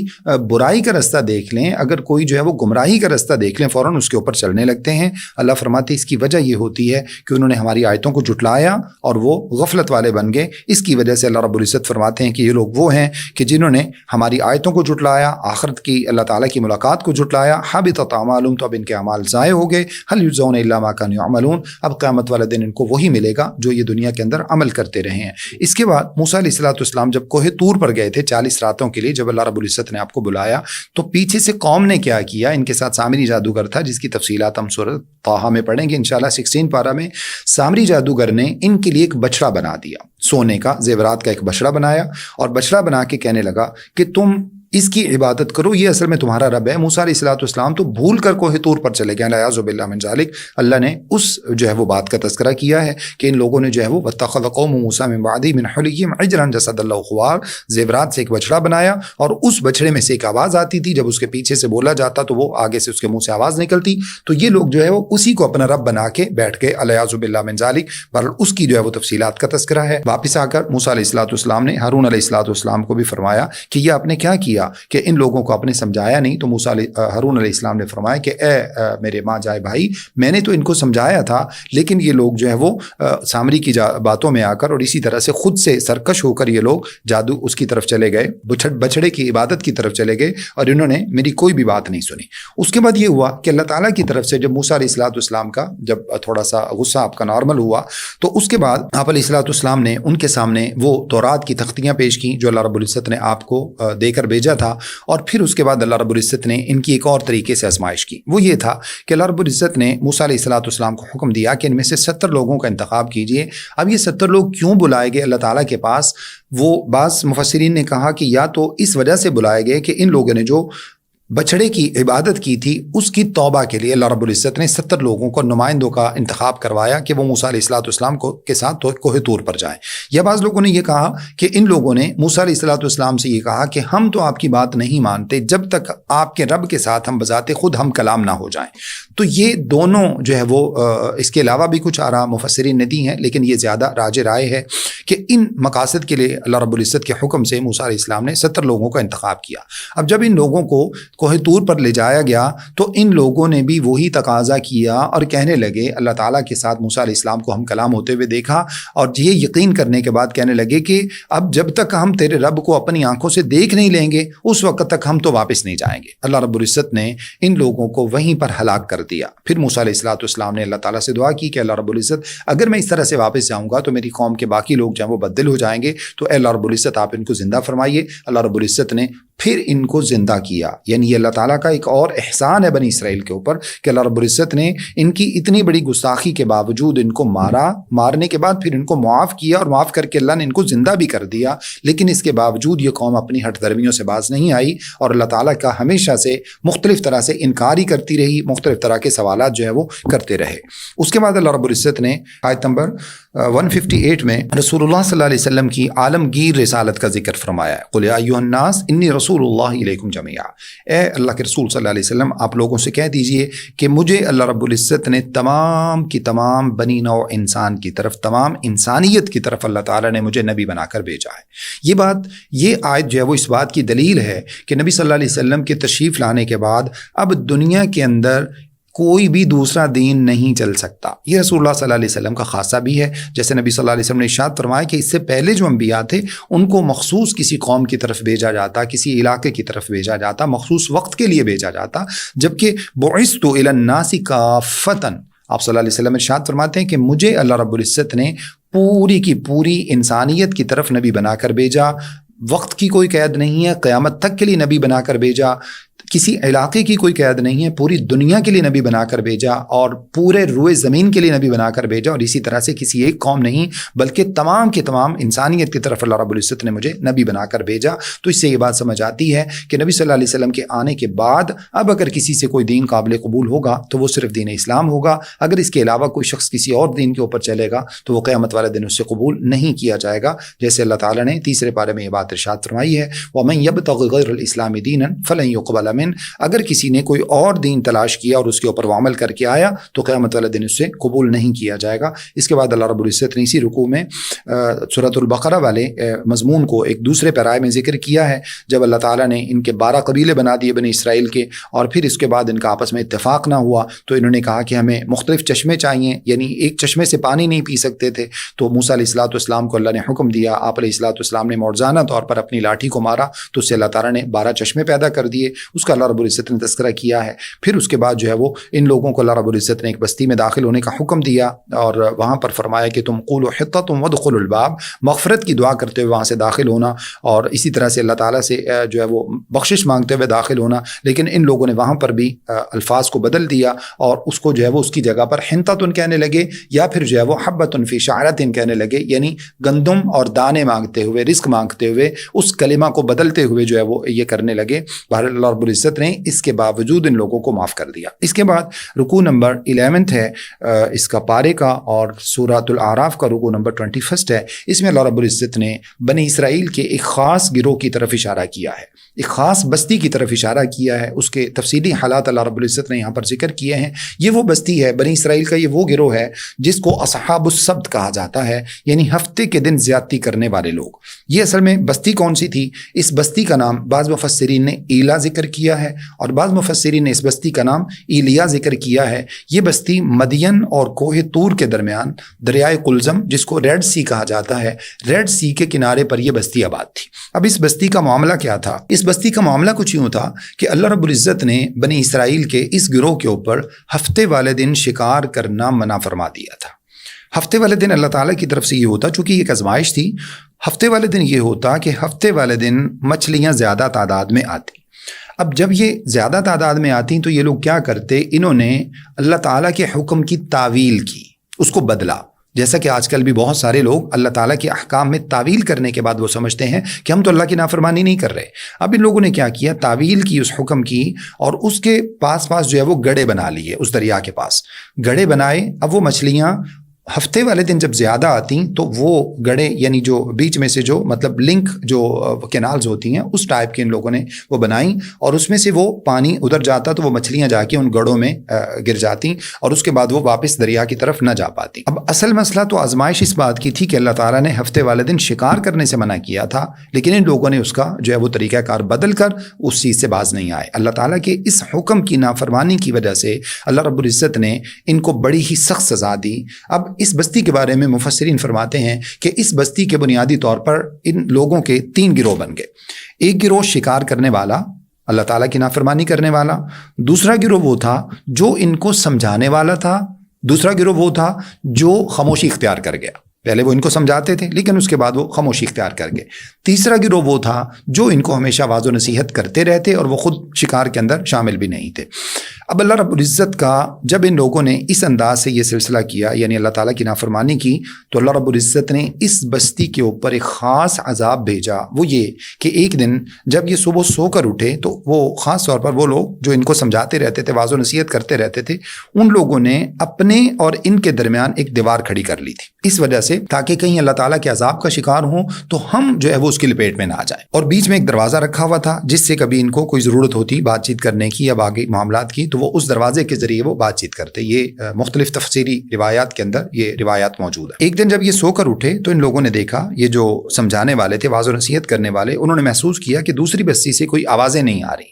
برائی کا رستہ دیکھ لیں، اگر کوئی جو ہے وہ گمراہی کا رستہ دیکھ لیں فوراً اس کے اوپر چلنے لگتے ہیں۔ اللہ فرماتے اس کی وجہ یہ ہوتی ہے کہ انہوں نے ہماری آیتوں کو جھٹلایا اور وہ غفلت والے بن گئے۔ اس کی وجہ سے اللہ رب العزت فرماتے ہیں کہ یہ لوگ وہ ہیں کہ جنہوں نے ہماری آیتوں کو جھٹلایا، آخرت کی اللہ تعالیٰ کی ملاقات کو جھٹلایا۔ حبطت اعمالہم، تو اب ان کے اعمال ضائع ہو گئے۔ هل یجزون الا ما كانوا يعملون، اب قیامت والے دن ان کو وہی ملے گا جو یہ دنیا کے اندر عمل کرتے رہے ہیں۔ اس کے بعد موسیٰ علیہ السلام جب کوہ طور پر گئے تھے 40 راتوں کے لیے، جب اللہ رب العزت نے آپ کو بلایا تو پیچھے سے قوم نے کیا کیا، ان کے ساتھ سامری جادوگر تھا جس کی تفصیلات ہم سورۃ طٰہٰ میں پڑھیں گے انشاءاللہ 16 پارہ میں۔ سامری جادوگر نے ان کے لیے ایک بچڑا بنا دیا، سونے کا زیورات کا ایک بچڑا بنایا اور بچڑا بنا کے کہنے لگا کہ تم اس کی عبادت کرو، یہ اصل میں تمہارا رب ہے۔ موسیٰ علیہ السلام تو بھول کر کوہ طور پر چلے گئے، اعوذ باللہ من ذالک۔ اللہ نے اس جو ہے وہ بات کا تذکرہ کیا ہے کہ ان لوگوں نے جو ہے وہ واتخذ قوم موسیٰ من بعدہ من حلیہم عجلا جسدا لہ خوار، زیورات سے ایک بچڑا بنایا اور اس بچڑے میں سے ایک آواز آتی تھی، جب اس کے پیچھے سے بولا جاتا تو وہ آگے سے اس کے منہ سے آواز نکلتی، تو یہ لوگ جو ہے وہ اسی کو اپنا رب بنا کے بیٹھ گئے، اعوذ باللہ من ذالک۔ پر اس کی جو ہے وہ تفصیلات کا تذکرہ ہے۔ واپس آ کر موسیٰ علیہ السلام نے ہارون علیہ السلام کو بھی فرمایا کہ یہ آپ نے کیا کیا کہ ان لوگوں کو آپ نے سمجھایا نہیں؟ تو ہارون علیہ السلام نے فرمایا کہ اے میرے ماں جائے بھائی، میں نے تو ان کو سمجھایا تھا، لیکن یہ لوگ جو ہے وہ سامری کی باتوں میں آ کر اور اسی طرح سے خود سے سرکش ہو کر یہ لوگ جادو اس کی طرف چلے گئے، بچڑے کی عبادت کی طرف چلے گئے اور انہوں نے میری کوئی بھی بات نہیں سنی۔ اس کے بعد یہ ہوا کہ اللہ تعالیٰ کی طرف سے جب موسیٰ علیہ السلام کا جب تھوڑا سا غصہ آپ کا نارمل ہوا تو اس کے بعد آپ علیہ السلام نے ان کے سامنے وہ تورات کی تختیاں پیش کی جو اللہ رب العزت نے آپ کو دے کر بھیجا تھا، اور پھر اس کے بعد اللہ رب العزت نے ان کی ایک اور طریقے سے آزمائش کی۔ وہ یہ تھا کہ اللہ رب العزت نے موسیٰ علیہ السلام کو حکم دیا کہ ان میں سے 70 لوگوں کا انتخاب کیجئے۔ اب یہ 70 لوگ کیوں بلائے گئے اللہ تعالیٰ کے پاس؟ وہ بعض مفسرین نے کہا کہ یا تو اس وجہ سے بلائے گئے کہ ان لوگوں نے جو بچھڑے کی عبادت کی تھی اس کی توبہ کے لیے اللہ رب العزت نے 70 لوگوں کو نمائندوں کا انتخاب کروایا کہ وہ موسیٰ علیہ السلام کے ساتھ کوہ طور پر جائیں۔ یا بعض لوگوں نے یہ کہا کہ ان لوگوں نے موسیٰ علیہ السلام سے یہ کہا کہ ہم تو آپ کی بات نہیں مانتے جب تک آپ کے رب کے ساتھ ہم بذات خود ہم کلام نہ ہو جائیں۔ تو یہ دونوں جو ہے وہ اس کے علاوہ بھی کچھ آراء مفسرین نے دی ہیں، لیکن یہ زیادہ راجح رائے ہے کہ ان مقاصد کے لیے اللہ رب العزت کے حکم سے موسیٰ علیہ السلام نے 70 لوگوں کا انتخاب کیا۔ اب جب ان لوگوں کو کوہ طور پر لے جایا گیا تو ان لوگوں نے بھی وہی تقاضا کیا اور کہنے لگے، اللہ تعالیٰ کے ساتھ موسیٰ علیہ السلام کو ہم کلام ہوتے ہوئے دیکھا اور یہ یقین کرنے کے بعد کہنے لگے کہ اب جب تک ہم تیرے رب کو اپنی آنکھوں سے دیکھ نہیں لیں گے اس وقت تک ہم تو واپس نہیں جائیں گے۔ اللہ رب العزت نے ان لوگوں کو وہیں پر ہلاک کر دیا۔ پھر موسیٰ علیہ السلام نے اللہ تعالیٰ سے دعا کی کہ اللہ رب العزت اگر میں اس طرح سے واپس جاؤں گا تو میری قوم کے باقی لوگ جو ہیں وہ بدل ہو جائیں گے، تو اے اللہ رب العزت آپ ان کو زندہ فرمائیے۔ اللہ رب العزت نے پھر ان کو زندہ کیا۔ یعنی یہ اللہ تعالیٰ کا ایک اور احسان ہے بنی اسرائیل کے اوپر کہ اللہ رب العزت نے ان کی اتنی بڑی گستاخی کے باوجود ان کو مارنے کے بعد پھر ان کو معاف کیا، اور معاف کر کے اللہ نے ان کو زندہ بھی کر دیا۔ لیکن اس کے باوجود یہ قوم اپنی ہٹ درمیوں سے باز نہیں آئی اور اللہ تعالیٰ کا ہمیشہ سے مختلف طرح سے انکار ہی کرتی رہی، مختلف طرح کے سوالات جو ہے وہ کرتے رہے۔ اس کے بعد اللہ رب العزت نے آیت نمبر 158 میں رسول اللہ صلی اللہ علیہ وسلم کی عالمگیر رسالت کا ذکر فرمایا ہے۔ قل یا ایھا الناس انی رسول اللہ الیکم جمیعا، اے اللہ کے رسول صلی اللہ علیہ وسلم آپ لوگوں سے کہہ دیجئے کہ مجھے اللہ رب العزت نے تمام کی تمام بنی نوع انسان کی طرف، تمام انسانیت کی طرف اللہ تعالیٰ نے مجھے نبی بنا کر بھیجا ہے۔ یہ آیت جو ہے وہ اس بات کی دلیل ہے کہ نبی صلی اللہ علیہ وسلم کے تشریف لانے کے بعد اب دنیا کے اندر کوئی بھی دوسرا دین نہیں چل سکتا۔ یہ رسول اللہ صلی اللہ علیہ وسلم کا خاصہ بھی ہے، جیسے نبی صلی اللہ علیہ وسلم نے ارشاد فرمایا کہ اس سے پہلے جو انبیاء تھے ان کو مخصوص کسی قوم کی طرف بھیجا جاتا، کسی علاقے کی طرف بھیجا جاتا، مخصوص وقت کے لیے بھیجا جاتا، جبکہ بعثت الی الناس کافۃ، آپ صلی اللہ علیہ وسلم ارشاد فرماتے ہیں کہ مجھے اللہ رب العزت نے پوری کی پوری انسانیت کی طرف نبی بنا کر بھیجا۔ وقت کی کوئی قید نہیں ہے، قیامت تک کے لیے نبی بنا کر بھیجا، کسی علاقے کی کوئی قید نہیں ہے، پوری دنیا کے لیے نبی بنا کر بھیجا اور پورے روئے زمین کے لیے نبی بنا کر بھیجا، اور اسی طرح سے کسی ایک قوم نہیں بلکہ تمام کے تمام انسانیت کی طرف اللہ رب العزت نے مجھے نبی بنا کر بھیجا۔ تو اس سے یہ بات سمجھ آتی ہے کہ نبی صلی اللہ علیہ وسلم کے آنے کے بعد اب اگر کسی سے کوئی دین قابل قبول ہوگا تو وہ صرف دین اسلام ہوگا، اگر اس کے علاوہ کوئی شخص کسی اور دین کے اوپر چلے گا تو وہ قیامت والے دن اس سے قبول نہیں کیا جائے گا، جیسے اللہ تعالیٰ نے تیسرے پارے میں یہ بات ارشاد فرمائی ہے، وَمَن يَبْتَغِ غَيْرَ الْإِسْلَامِ دِينًا فَلَن يُقْبَلَ مِنْهُ، اگر کسی نے کوئی اور دین تلاش کیا اور اس کے اوپر وہ عمل کر کے آیا تو قیامت والے دن اس سے قبول نہیں کیا جائے گا۔ اس کے بعد اللہ رب العزت نے اسی رکوع میں سورۃ البقرہ والے مضمون کو ایک دوسرے پیرائے میں ذکر کیا ہے، جب اللہ تعالیٰ نے ان کے 12 قبیلے بنا دیے بنی اسرائیل کے، اور پھر اس کے بعد ان کا آپس میں اتفاق نہ ہوا تو انہوں نے کہا کہ ہمیں مختلف چشمے چاہیے، یعنی ایک چشمے سے پانی نہیں پی سکتے تھے، تو موسیٰ علیہ السلام کو اللہ نے حکم دیا، آپ علیہ السلام نے معجزانہ طور پر اپنی لاٹھی کو مارا تو اس سے اللہ تعالیٰ نے 12 چشمے پیدا کر دیے، اس کا اللہ رب العزت نے تذکرہ کیا ہے۔ پھر اس کے بعد جو ہے وہ ان لوگوں کو اللہ رب العزت نے ایک بستی میں داخل ہونے کا حکم دیا اور وہاں پر فرمایا کہ تم قولوا حطۃ وادخلوا الباب، مغفرت کی دعا کرتے ہوئے وہاں سے داخل ہونا، اور اسی طرح سے اللہ تعالیٰ سے جو ہے وہ بخشش مانگتے ہوئے داخل ہونا۔ لیکن ان لوگوں نے وہاں پر بھی الفاظ کو بدل دیا اور اس کو جو ہے وہ اس کی جگہ پر حنطۃ کہنے لگے، یا پھر جو ہے وہ حبۃ فی شعرۃ کہنے لگے، یعنی گندم اور دانے مانگتے ہوئے، رزق مانگتے ہوئے اس کلمہ کو بدلتے ہوئے جو ہے وہ یہ کرنے لگے۔ بہرحال اللہ رب العزت نے اس کے باوجود ان لوگوں کو معاف کر دیا۔ اس کے بعد رکوع نمبر 11 ہے اس کا پارے کا، اور سورۃ الاعراف کا رکوع نمبر 21 ہے۔ اس میں اللہ رب العزت نے بنی اسرائیل کے ایک خاص گروہ کی طرف اشارہ کیا ہے، ایک خاص بستی کی طرف اشارہ کیا ہے، اس کے تفصیلی حالات اللہ رب العزت نے یہاں پر ذکر کیے ہیں۔ یہ وہ بستی ہے بنی اسرائیل کا، یہ وہ گروہ ہے جس کو اصحاب السبت کہا جاتا ہے، یعنی ہفتے کے دن زیادتی کرنے والے لوگ۔ یہ اصل میں بستی کون سی تھی؟ اس بستی کا نام بعض مفسرین نے ایلا ذکر کیا ہے اور بعض مفسرین نے اس بستی کا نام ایلیا ذکر کیا ہے۔ یہ بستی مدین اور کوہ طور کے درمیان دریائے قلزم، جس کو ریڈ سی کہا جاتا ہے، ریڈ سی کے کنارے پر یہ بستی آباد تھی۔ اب اس بستی کا معاملہ کیا تھا؟ اس بستی کا معاملہ کچھ یوں تھا کہ اللہ رب العزت نے بنی اسرائیل کے اس گروہ کے اوپر ہفتے والے دن شکار کرنا منع فرما دیا تھا۔ ہفتے والے دن اللہ تعالیٰ کی طرف سے یہ ہوتا، چونکہ ایک آزمائش تھی، ہفتے والے دن یہ ہوتا کہ ہفتے والے دن مچھلیاں زیادہ تعداد میں آتی۔ اب جب یہ زیادہ تعداد میں آتی تو یہ لوگ کیا کرتے، انہوں نے اللہ تعالیٰ کے حکم کی تعویل کی، اس کو بدلا۔ جیسا کہ آج کل بھی بہت سارے لوگ اللہ تعالیٰ کے احکام میں تعویل کرنے کے بعد وہ سمجھتے ہیں کہ ہم تو اللہ کی نافرمانی نہیں کر رہے. اب ان لوگوں نے کیا کیا, تعویل کی اس حکم کی, اور اس کے پاس جو ہے وہ گڑھے بنا لیے. اس دریا کے پاس گڑھے بنائے. اب وہ مچھلیاں ہفتے والے دن جب زیادہ آتی تو وہ گڑھے یعنی جو بیچ میں سے جو مطلب لنک جو کینالز ہوتی ہیں اس ٹائپ کے ان لوگوں نے وہ بنائیں, اور اس میں سے وہ پانی ادھر جاتا تو وہ مچھلیاں جا کے ان گڑھوں میں گر جاتی, اور اس کے بعد وہ واپس دریا کی طرف نہ جا پاتی. اب اصل مسئلہ تو آزمائش اس بات کی تھی کہ اللہ تعالیٰ نے ہفتے والے دن شکار کرنے سے منع کیا تھا, لیکن ان لوگوں نے اس کا جو ہے وہ طریقہ کار بدل کر اس چیز سے باز نہیں آئے. اللہ تعالیٰ کے اس حکم کی نافرمانی کی وجہ سے اللہ رب العزت نے ان کو بڑی ہی سخت سزا دی. اب اس بستی کے بارے میں مفسرین فرماتے ہیں کہ اس بستی کے بنیادی طور پر ان لوگوں کے 3 گروہ بن گئے. ایک گروہ شکار کرنے والا, اللہ تعالیٰ کی نافرمانی کرنے والا. دوسرا گروہ وہ تھا جو ان کو سمجھانے والا تھا. دوسرا گروہ وہ تھا جو خاموشی اختیار کر گیا. پہلے وہ ان کو سمجھاتے تھے لیکن اس کے بعد وہ خاموشی اختیار کر گئے. تیسرا گروہ وہ تھا جو ان کو ہمیشہ واضح و نصیحت کرتے رہتے اور وہ خود شکار کے اندر شامل بھی نہیں تھے. اب اللہ رب العزت کا جب ان لوگوں نے اس انداز سے یہ سلسلہ کیا یعنی اللہ تعالیٰ کی نافرمانی کی, تو اللہ رب العزت نے اس بستی کے اوپر ایک خاص عذاب بھیجا. وہ یہ کہ ایک دن جب یہ صبح سو کر اٹھے تو وہ خاص طور پر وہ لوگ جو ان کو سمجھاتے رہتے تھے, واضح و نصیحت کرتے رہتے تھے, ان لوگوں نے اپنے اور ان کے درمیان ایک دیوار کھڑی کر لی تھی, اس وجہ سے تاکہ کہیں اللہ تعالیٰ کے عذاب کا شکار ہوں تو ہم جو ہے وہ اس کی لپیٹ میں نہ آ جائیں. اور بیچ میں ایک دروازہ رکھا ہوا تھا جس سے کبھی ان کو کوئی ضرورت ہوتی بات چیت کرنے کی یا باقی معاملات کی تو وہ اس دروازے کے ذریعے وہ بات چیت کرتے. یہ مختلف تفسیری روایات کے اندر یہ روایات موجود ہے. ایک دن جب یہ سو کر اٹھے تو ان لوگوں نے دیکھا, یہ جو سمجھانے والے تھے, واضح و نصیحت کرنے والے, انہوں نے محسوس کیا کہ دوسری بستی سے کوئی آوازیں نہیں آ رہی.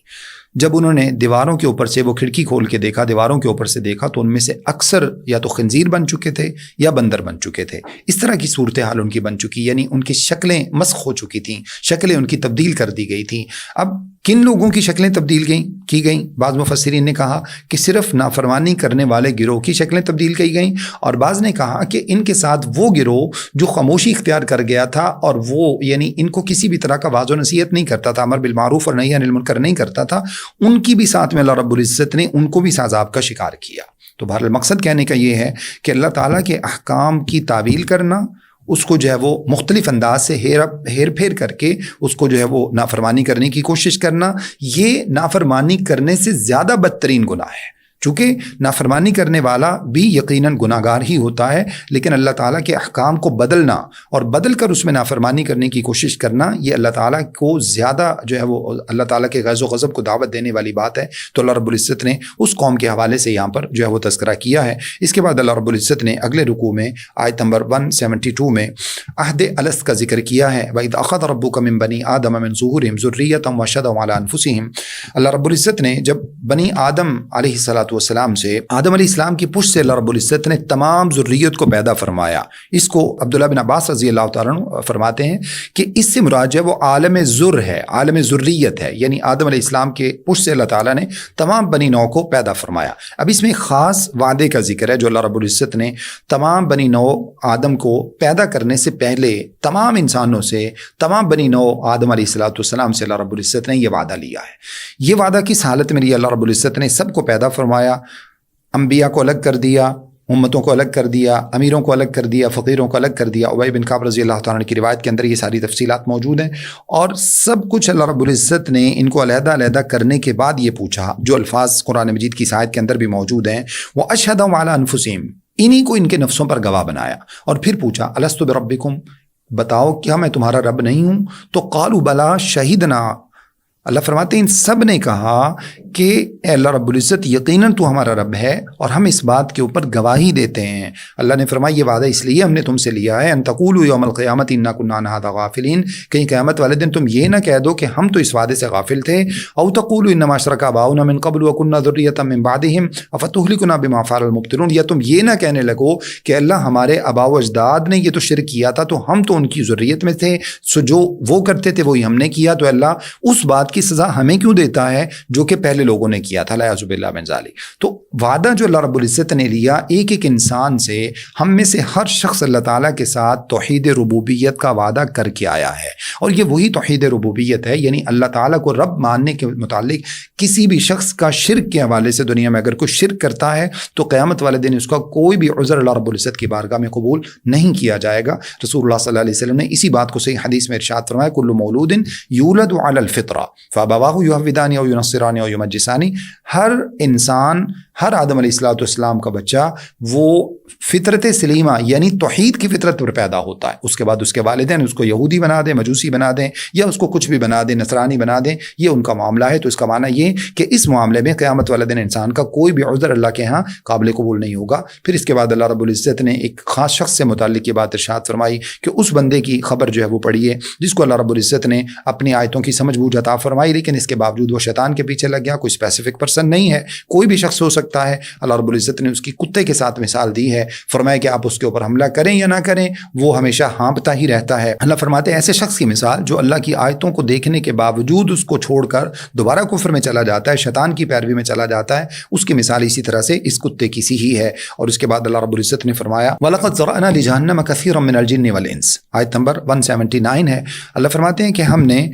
جب انہوں نے دیواروں کے اوپر سے وہ کھڑکی کھول کے دیکھا, دیواروں کے اوپر سے دیکھا تو ان میں سے اکثر یا تو خنزیر بن چکے تھے یا بندر بن چکے تھے. اس طرح کی صورتحال ان کی بن چکی, یعنی ان کی شکلیں مسخ ہو چکی تھیں, شکلیں ان کی تبدیل کر دی گئی تھیں. اب کن لوگوں کی شکلیں تبدیل کی گئیں؟ بعض مفسرین نے کہا کہ صرف نافرمانی کرنے والے گروہ کی شکلیں تبدیل کی گئیں, اور بعض نے کہا کہ ان کے ساتھ وہ گروہ جو خاموشی اختیار کر گیا تھا اور وہ یعنی ان کو کسی بھی طرح کا واضح و نصیحت نہیں کرتا تھا, امر بالمعروف اور نہی عن المنکر نہیں کرتا تھا, ان کی بھی ساتھ میں اللہ رب العزت نے ان کو بھی عذاب کا شکار کیا. تو بہرحال مقصد کہنے کا یہ ہے کہ اللہ تعالیٰ کے احکام کی تعویل کرنا, اس کو جو ہے وہ مختلف انداز سے ہیر پھیر کر کے اس کو جو ہے وہ نافرمانی کرنے کی کوشش کرنا, یہ نافرمانی کرنے سے زیادہ بدترین گناہ ہے. چونکہ نافرمانی کرنے والا بھی یقیناً گناہ گار ہی ہوتا ہے, لیکن اللہ تعالیٰ کے احکام کو بدلنا اور بدل کر اس میں نافرمانی کرنے کی کوشش کرنا, یہ اللہ تعالیٰ کو زیادہ جو ہے وہ اللہ تعالیٰ کے غیظ و غضب کو دعوت دینے والی بات ہے. تو اللہ رب العزت نے اس قوم کے حوالے سے یہاں پر جو ہے وہ تذکرہ کیا ہے. اس کے بعد اللہ رب العزت نے اگلے رکوع میں آیت نمبر 172 میں عہد الست کا ذکر کیا ہے. وَإِذْ أَخَذَ رَبُّكَ مِن بَنِي آدَمَ مِن ظُهُورِهِمْ ذُرِّيَّتَهُمْ وَأَشْهَدَهُمْ عَلَىٰ أَنفُسِهِمْ. اللہ رب العزت نے جب بنی آدم علیہ الصلوۃ والسلام سے, آدم علیہ السلام کی پشت سے اللہ رب العزت نے تمام ذریت کو پیدا فرمایا. اس کو عبداللہ بن عباس رضی اللہ تعالیٰ عنہ فرماتے ہیں کہ اس سے مراد جو ہے وہ عالم ذر ہے, عالم ذریت ہے, یعنی آدم علیہ السلام کے پشت سے اللہ تعالیٰ نے تمام بنی نوع کو پیدا فرمایا. اب اس میں خاص وعدے کا ذکر ہے جو اللہ رب العزت نے تمام بنی نوع آدم کو پیدا کرنے سے پہلے تمام انسانوں سے, تمام بنی نوع آدم علیہ السلام سے اللہ رب العزت نے یہ وعدہ لیا ہے. یہ وعدہ کس حالت میں لیا؟ اللہ رب العزت نے سب کو پیدا فرمایا, انبیاء کو الگ کر دیا, امتوں کو الگ کر دیا, امیروں کو الگ کر دیا, فقیروں کو الگ کر دیا. ابی بن کعب رضی اللہ تعالیٰ عنہ کی روایت کے اندر یہ ساری تفصیلات موجود ہیں, اور سب کچھ اللہ رب العزت نے ان کو علیحدہ علیحدہ کرنے کے بعد یہ پوچھا, جو الفاظ قرآن مجید کی آیت کے اندر بھی موجود ہیں, وَأَشْهَدَهُمْ عَلَىٰ أَنفُسِهِمْ, انہی کو ان کے نفسوں پر گواہ بنایا. اور پھر پوچھا أَلَسْتُ بِرَبِّكُمْ, بتاؤ کیا میں تمہارا رب نہیں ہوں؟ تو قالوا بَلَىٰ شَهِدْنَا, اللہ فرماتے ہیں ان سب نے کہا کہ اے اللہ رب العزت یقیناً تو ہمارا رب ہے اور ہم اس بات کے اوپر گواہی دیتے ہیں. اللہ نے فرمایا یہ وعدہ اس لیے ہم نے تم سے لیا ہے ان تقولوا یوم القیامت انا کنا عن هذا غافلین, کہیں قیامت والے دن تم یہ نہ کہہ دو کہ ہم تو اس وعدے سے غافل تھے. او تقولوا انما اشرک آباؤنا من قبل وكنا ذریۃ من بعدهم افتهلكنا بما فعل المبطلون, یا تم یہ نہ کہنے لگو کہ اللہ ہمارے آباء و اجداد نے یہ تو شرک کیا تھا تو ہم تو ان کی ذریت میں تھے, سو جو وہ کرتے تھے وہی ہم نے کیا, تو اللہ اس بات کی کی سزا ہمیں کیوں دیتا ہے جو کہ پہلے لوگوں نے کیا تھا، اعوذ باللہ من ذالک۔ تو وعدہ جو اللہ رب العزت نے لیا ایک ایک انسان سے، ہم میں سے ہر شخص اللہ تعالیٰ کے ساتھ توحید ربوبیت کا وعدہ کر کے آیا ہے، اور یہ وہی توحید ربوبیت ہے، یعنی اللہ تعالیٰ کو رب ماننے کے متعلق کسی بھی شخص کا شرک کے حوالے سے دنیا میں اگر کوئی شرک کرتا ہے تو قیامت والے دن اس کا کوئی بھی عذر اللہ رب العزت کی بارگاہ میں قبول نہیں کیا جائے گا۔ رسول اللہ صلی اللہ علیہ وسلم نے اسی بات کو صحیح حدیث میں ارشاد فرمایا، کل مولود یولد علی الفطرہ فابواہ یہودانی او ینصرانی او یمجسانی، ہر انسان، ہر آدم علیہ السلام کا بچہ وہ فطرت سلیمہ یعنی توحید کی فطرت پر پیدا ہوتا ہے، اس کے بعد اس کے والدین اس کو یہودی بنا دیں، مجوسی بنا دیں، یا اس کو کچھ بھی بنا دیں، نصرانی بنا دیں، یہ ان کا معاملہ ہے۔ تو اس کا معنی یہ کہ اس معاملے میں قیامت والے دن انسان کا کوئی بھی عذر اللہ کے ہاں قابل قبول نہیں ہوگا۔ پھر اس کے بعد اللہ رب العزت نے ایک خاص شخص سے متعلق یہ بات ارشاد فرمائی کہ اس بندے کی خبر جو ہے وہ پڑھیے جس کو اللہ رب العزت نے اپنی آیتوں کی سمجھ بوجھ عطا فرمائی، لیکن اس کے باوجود وہ شیطان کے پیچھے لگ گیا۔ کوئی اسپیسیفک پرسن نہیں ہے، کوئی بھی شخص ہو سکتا ہے۔ اللہ رب العزت نے اس کی کتے کے ساتھ مثال دی ہے، فرمایا کہ آپ اس کے اوپر حملہ کریں یا نہ کریں وہ ہمیشہ ہانپتا ہی رہتا ہے۔ اللہ فرماتے ہیں ایسے شخص کی مثال جو اللہ کی آیتوں کو دیکھنے کے باوجود اس کو چھوڑ کر دوبارہ کفر میں چلا جاتا ہے، شیطان کی پیروی میں چلا جاتا ہے، اس کی مثال اسی طرح سے اس کتے کی سی ہی ہے۔ اور اس کے بعد اللہ رب العزت نے فرمایا وَلَقَدْ ذَرَأْنَا لِجَهَنَّمَ كَثِيرًا مِنَ الْجِنِّ وَالْإِنسِ، آیت نمبر 179 ہے۔ اللہ فرماتے ہیں کہ ہم نے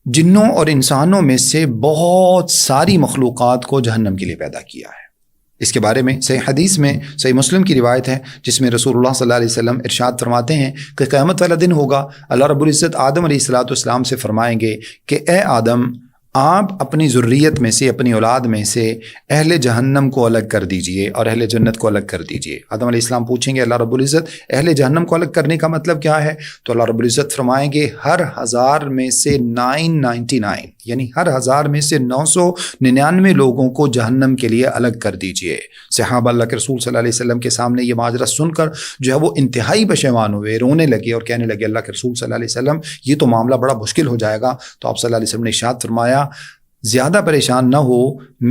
جنوں اور انسانوں میں سے بہت ساری مخلوقات کو جہنم کے لیے پیدا کیا ہے۔ اس کے بارے میں صحیح حدیث میں صحیح مسلم کی روایت ہے جس میں رسول اللہ صلی اللہ علیہ وسلم ارشاد فرماتے ہیں کہ قیامت والا دن ہوگا، اللہ رب العزت آدم علیہ السلام سے فرمائیں گے کہ اے آدم، آپ اپنی ذریت میں سے، اپنی اولاد میں سے اہل جہنم کو الگ کر دیجئے اور اہل جنت کو الگ کر دیجئے۔ آدم علیہ السلام پوچھیں گے اللہ رب العزت اہل جہنم کو الگ کرنے کا مطلب کیا ہے؟ تو اللہ رب العزت فرمائیں گے ہر 1000 میں سے 999 یعنی ہر 1000 میں سے 999 لوگوں کو جہنم کے لیے الگ کر دیجئے۔ صحابہ اللہ کے رسول صلی اللہ علیہ وسلم کے سامنے یہ ماجرا سن کر جو ہے وہ انتہائی پشیمان ہوئے، رونے لگے اور کہنے لگے اللہ کے رسول صلی اللہ علیہ وسلم یہ تو معاملہ بڑا مشکل ہو جائے گا۔ تو آپ صلی اللہ علیہ وسلم نے ارشاد فرمایا زیادہ پریشان نہ ہو،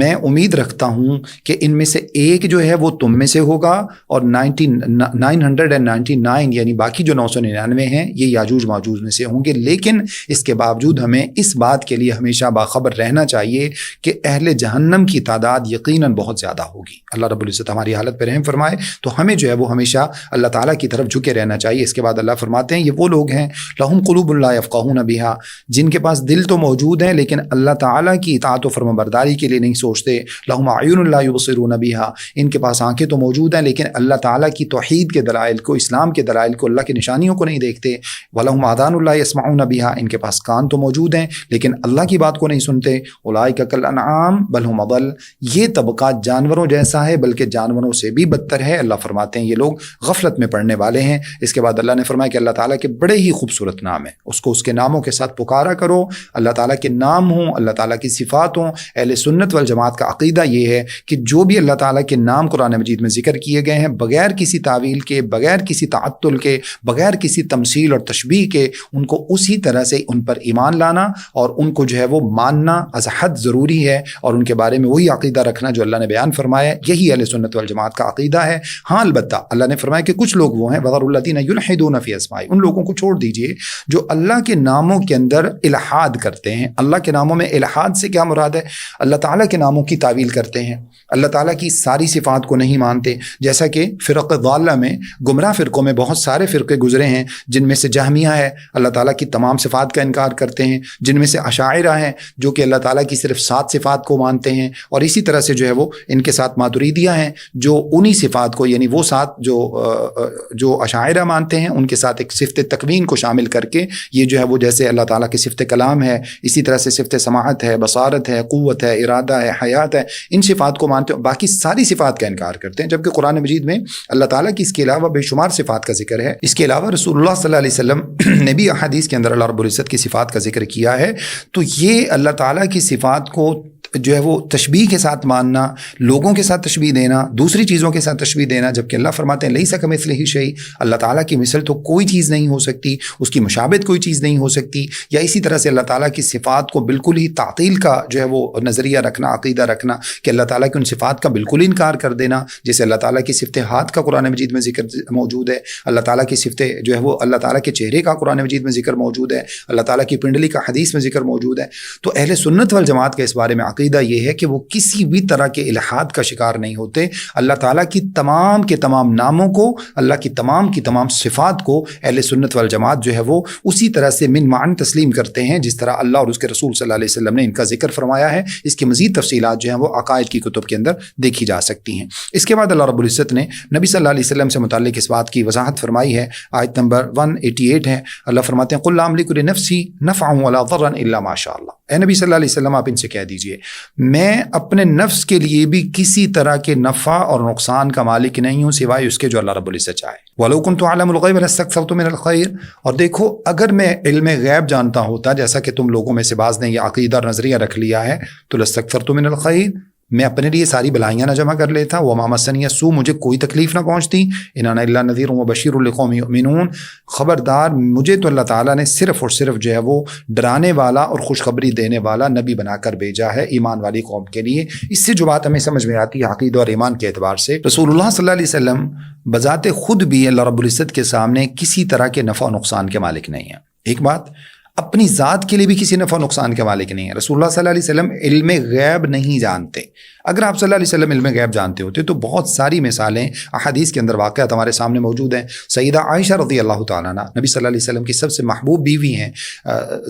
میں امید رکھتا ہوں کہ ان میں سے ایک جو ہے وہ تم میں سے ہوگا اور 999 یعنی باقی جو 999 ہیں یہ یاجوج ماجوج میں سے ہوں گے، لیکن اس کے باوجود ہمیں اس بات کے لیے ہمیشہ باخبر رہنا چاہیے کہ اہل جہنم کی تعداد یقیناً بہت زیادہ ہوگی۔ اللہ رب العزت ہماری حالت پہ رحم فرمائے، تو ہمیں جو ہے وہ ہمیشہ اللہ تعالیٰ کی طرف جھکے رہنا چاہیے۔ اس کے بعد اللہ فرماتے ہیں یہ وہ لوگ ہیں لہم قلوب لا یفقہون بہا، جن کے پاس دل تو موجود ہیں لیکن اللہ تعالیٰ کی اطاعت و فرمانبرداری کے لیے نہیں سوچتے۔ لہم اعین لا یبصرون بہا، ان کے پاس آنکھیں تو موجود ہیں لیکن اللہ تعالیٰ کی توحید کے دلائل کو، اسلام کے دلائل کو، اللہ کی نشانیوں کو نہیں دیکھتے۔ ولہم آذان لا یسمعون بہا، ان کے پاس کان تو موجود ہیں لیکن اللہ کی بات کو نہیں سنتے۔ اولئک کالانعام بل ہم اضل، یہ طبقہ جانوروں جیسا ہے بلکہ جانوروں سے بھی بدتر ہے۔ اللہ فرماتے ہیں یہ لوگ غفلت میں پڑنے والے ہیں۔ اس کے بعد اللہ نے فرمایا کہ اللہ تعالیٰ کے بڑے ہی خوبصورت نام ہیں، اس کو اس کے ناموں کے ساتھ پکارا کرو۔ اللہ تعالیٰ کے نام ہوں، اللہ تعالیٰ کی صفات ہوں۔ اہل سنت والجماعت کا عقیدہ یہ ہے کہ جو بھی اللہ تعالیٰ کے نام قرآن مجید میں ذکر کیے گئے ہیں بغیر کسی تعویل کے، بغیر کسی تعطل کے، بغیر کسی تمثیل اور تشبیہ کے، ان کو اسی طرح سے ان پر ایمان لانا اور ان کو جو ہے وہ ماننا از حد ضروری ہے، اور ان کے بارے میں وہی عقیدہ رکھنا جو اللہ نے بیان فرمایا، یہی اہل سنت والجماعت کا عقیدہ ہے۔ ہاں البتہ اللہ نے فرمایا کہ کچھ لوگ وہ ہیں وَذَرُوا الَّذِينَ يُلْحِدُونَ فِي أَسْمَائِهِ، ان لوگوں کو چھوڑ دیجئے جو اللہ کے ناموں کے اندر الحاد کرتے ہیں۔ اللہ کے ناموں میں الحاد سے کیا مراد ہے؟ اللہ تعالیٰ کے ناموں کی تعویل کرتے ہیں، اللہ تعالیٰ کی ساری صفات کو نہیں مانتے، جیسا کہ فرق ضالہ میں، گمراہ فرقوں میں بہت سارے فرقے گزرے ہیں جن میں سے جہمیہ ہے، اللہ تعالیٰ کی تمام صفات کا انکار کرتے ہیں، جن میں سے اشاعرہ ہیں جو کہ اللہ تعالیٰ کی صرف 7 صفات کو مانتے ہیں، اور اسی طرح سے جو ہے وہ ان کے ساتھ ماتریدیہ ہیں جو انہی صفات کو، یعنی وہ 7 جو اشاعرہ مانتے ہیں ان کے ساتھ ایک صفت تکوین کو شامل کر کے یہ جو ہے وہ جیسے اللہ تعالیٰ کی صفت کلام ہے، اسی طرح سے صفت سماعت ہے، بصارت ہے، قوت ہے، ارادہ ہے، حیات ہے، ان صفات کو مانتے ہیں، باقی ساری صفات کا انکار کرتے ہیں، جبکہ قرآن مجید میں اللہ تعالیٰ کی اس کے علاوہ بے شمار صفات کا ذکر ہے۔ اس کے علاوہ رسول اللہ صلی اللہ علیہ وسلم نے بھی احادیث کے اندر اللہ رب العزت کی صفات کا ذکر کیا ہے۔ تو یہ اللہ تعالیٰ کی صفات کو جو ہے وہ تشبیہ کے ساتھ ماننا، لوگوں کے ساتھ تشبیہ دینا، دوسری چیزوں کے ساتھ تشبیہ دینا، جبکہ اللہ فرماتے ہیں لیس کمثلہ شیء، اللہ تعالیٰ کی مثل تو کوئی چیز نہیں ہو سکتی، اس کی مشابہت کوئی چیز نہیں ہو سکتی. یا اسی طرح سے اللہ تعالیٰ کی صفات کو بالکل ہی تعطیل کا جو ہے وہ نظریہ رکھنا، عقیدہ رکھنا کہ اللہ تعالیٰ کی ان صفات کا بالکل انکار کر دینا. جیسے اللہ تعالیٰ کی صفت ہاتھ کا قرآن مجید میں ذکر موجود ہے، اللہ تعالیٰ کی صفت جو ہے وہ اللہ تعالیٰ کے چہرے کا قرآن مجید میں ذکر موجود ہے، اللہ تعالیٰ کی پنڈلی کا حدیث میں ذکر موجود ہے. تو اہل سنت والجماعت کا اس بارے میں عقیدہ یہ ہے کہ وہ کسی بھی طرح کے الحاد کا شکار نہیں ہوتے. اللہ تعالیٰ کی تمام کے تمام ناموں کو، اللہ کی تمام صفات کو اہل سنت والجماعت جو ہے وہ اسی طرح سے من معنی تسلیم کرتے ہیں جس طرح اللہ اور اس کے رسول صلی اللہ علیہ وسلم نے ان کا ذکر فرمایا ہے. اس کی مزید تفصیلات جو ہیں وہ عقائد کی کتب کے اندر دیکھی جا سکتی ہیں. اس کے بعد اللہ رب العزت نے نبی صلی اللہ علیہ وسلم سے متعلق اس بات کی وضاحت فرمائی ہے. آیت نمبر 188 ہے. اللہ فرماتے ہیں قل لا املک لنفسی نفعا ولا ضرا الا ما شاء اللہ. اے نبی صلی اللہ علیہ وسلم آپ ان سے کہہ دیجئے میں اپنے نفس کے لیے بھی کسی طرح کے نفع اور نقصان کا مالک نہیں ہوں سوائے اس کے جو اللہ رب العزت چاہے. وَلَوْ كُنْتُ أَعْلَمُ الْغَيْبَ لَاسْتَكْثَرْتُ مِنَ الْخَيْرِ. اور دیکھو اگر میں علم غیب جانتا ہوتا، جیسا کہ تم لوگوں میں سے بعض نے یہ عقیدہ اور نظریہ رکھ لیا ہے، تو لَاسْتَكْثَرْتُ مِنَ الْخَيْرِ، میں اپنے لیے ساری بلائیاں نہ جمع کر لیتا. وَمَا مَسَّنِيَ السُّوءُ، مجھے کوئی تکلیف نہ پہنچتی. إِنْ أَنَا إِلَّا نَذِيرٌ وَبَشِيرٌ لِقَوْمٍ يُؤْمِنُونَ. خبردار مجھے تو اللہ تعالیٰ نے صرف اور صرف جو ہے وہ ڈرانے والا اور خوشخبری دینے والا نبی بنا کر بھیجا ہے ایمان والی قوم کے لیے. اس سے جو بات ہمیں سمجھ میں آتی ہے عقیدہ اور ایمان کے اعتبار سے، رسول اللہ صلی اللہ علیہ وسلم بذات خود بھی اللہ رب العزت کے سامنے کسی طرح کے نفع و نقصان کے مالک نہیں ہیں. ایک بات، اپنی ذات کے لیے بھی کسی نفع و نقصان کے مالک نہیں ہے. رسول اللہ صلی اللہ علیہ وسلم علم غیب نہیں جانتے. اگر آپ صلی اللہ علیہ وسلم علم غیب جانتے ہوتے تو بہت ساری مثالیں احادیث کے اندر واقعات ہمارے سامنے موجود ہیں. سیدہ عائشہ رضی اللہ تعالیٰ عنہ نبی صلی اللہ علیہ وسلم کی سب سے محبوب بیوی ہیں،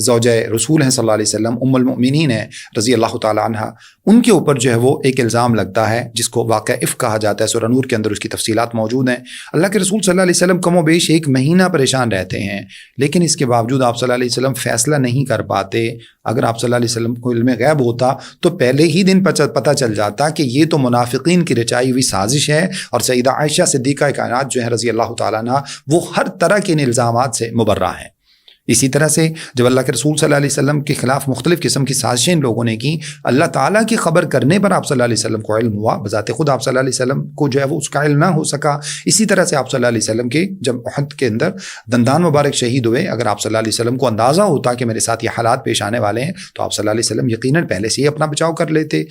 زوجہ رسول ہیں صلی اللہ علیہ وسلم، ام المؤمنین ہیں رضی اللہ تعالیٰ عنہ. ان کے اوپر جو ہے وہ ایک الزام لگتا ہے جس کو واقعہ افک کہا جاتا ہے. سورہ نور کے اندر اس کی تفصیلات موجود ہیں. اللہ کے رسول صلی اللہ علیہ وسلم کم و بیش 1 مہینہ پریشان رہتے ہیں، لیکن اس کے باوجود آپ صلی اللہ علیہ وسلم فیصلہ نہیں کر پاتے. اگر آپ صلی اللہ علیہ وسلم کو علم غیب ہوتا تو پہلے ہی دن پتہ چل جاتا کہ یہ تو منافقین کی رچائی ہوئی سازش ہے. اور سیدہ عائشہ صدیقہ کائنات جو ہے رضی اللہ تعالیٰ عنہ وہ ہر طرح کے ان الزامات سے مبرہ ہیں. اسی طرح سے جب اللہ کے رسول صلی اللہ علیہ وسلم کے خلاف مختلف قسم کی سازشیں لوگوں نے کی، اللہ تعالیٰ کی خبر کرنے پر آپ صلی اللہ علیہ وسلم کو علم ہوا، بذات خود آپ صلی اللہ علیہ وسلم کو جو ہے وہ اس کا علم نہ ہو سکا. اسی طرح سے آپ صلی اللہ علیہ وسلم کے جب احد کے اندر دندان مبارک شہید ہوئے، اگر آپ صلی اللہ علیہ وسلم کو اندازہ ہوتا کہ میرے ساتھ یہ حالات پیش آنے والے ہیں تو آپ صلی اللہ علیہ وسلم یقیناً پہلے سے ہی اپنا بچاؤ کر لیتے.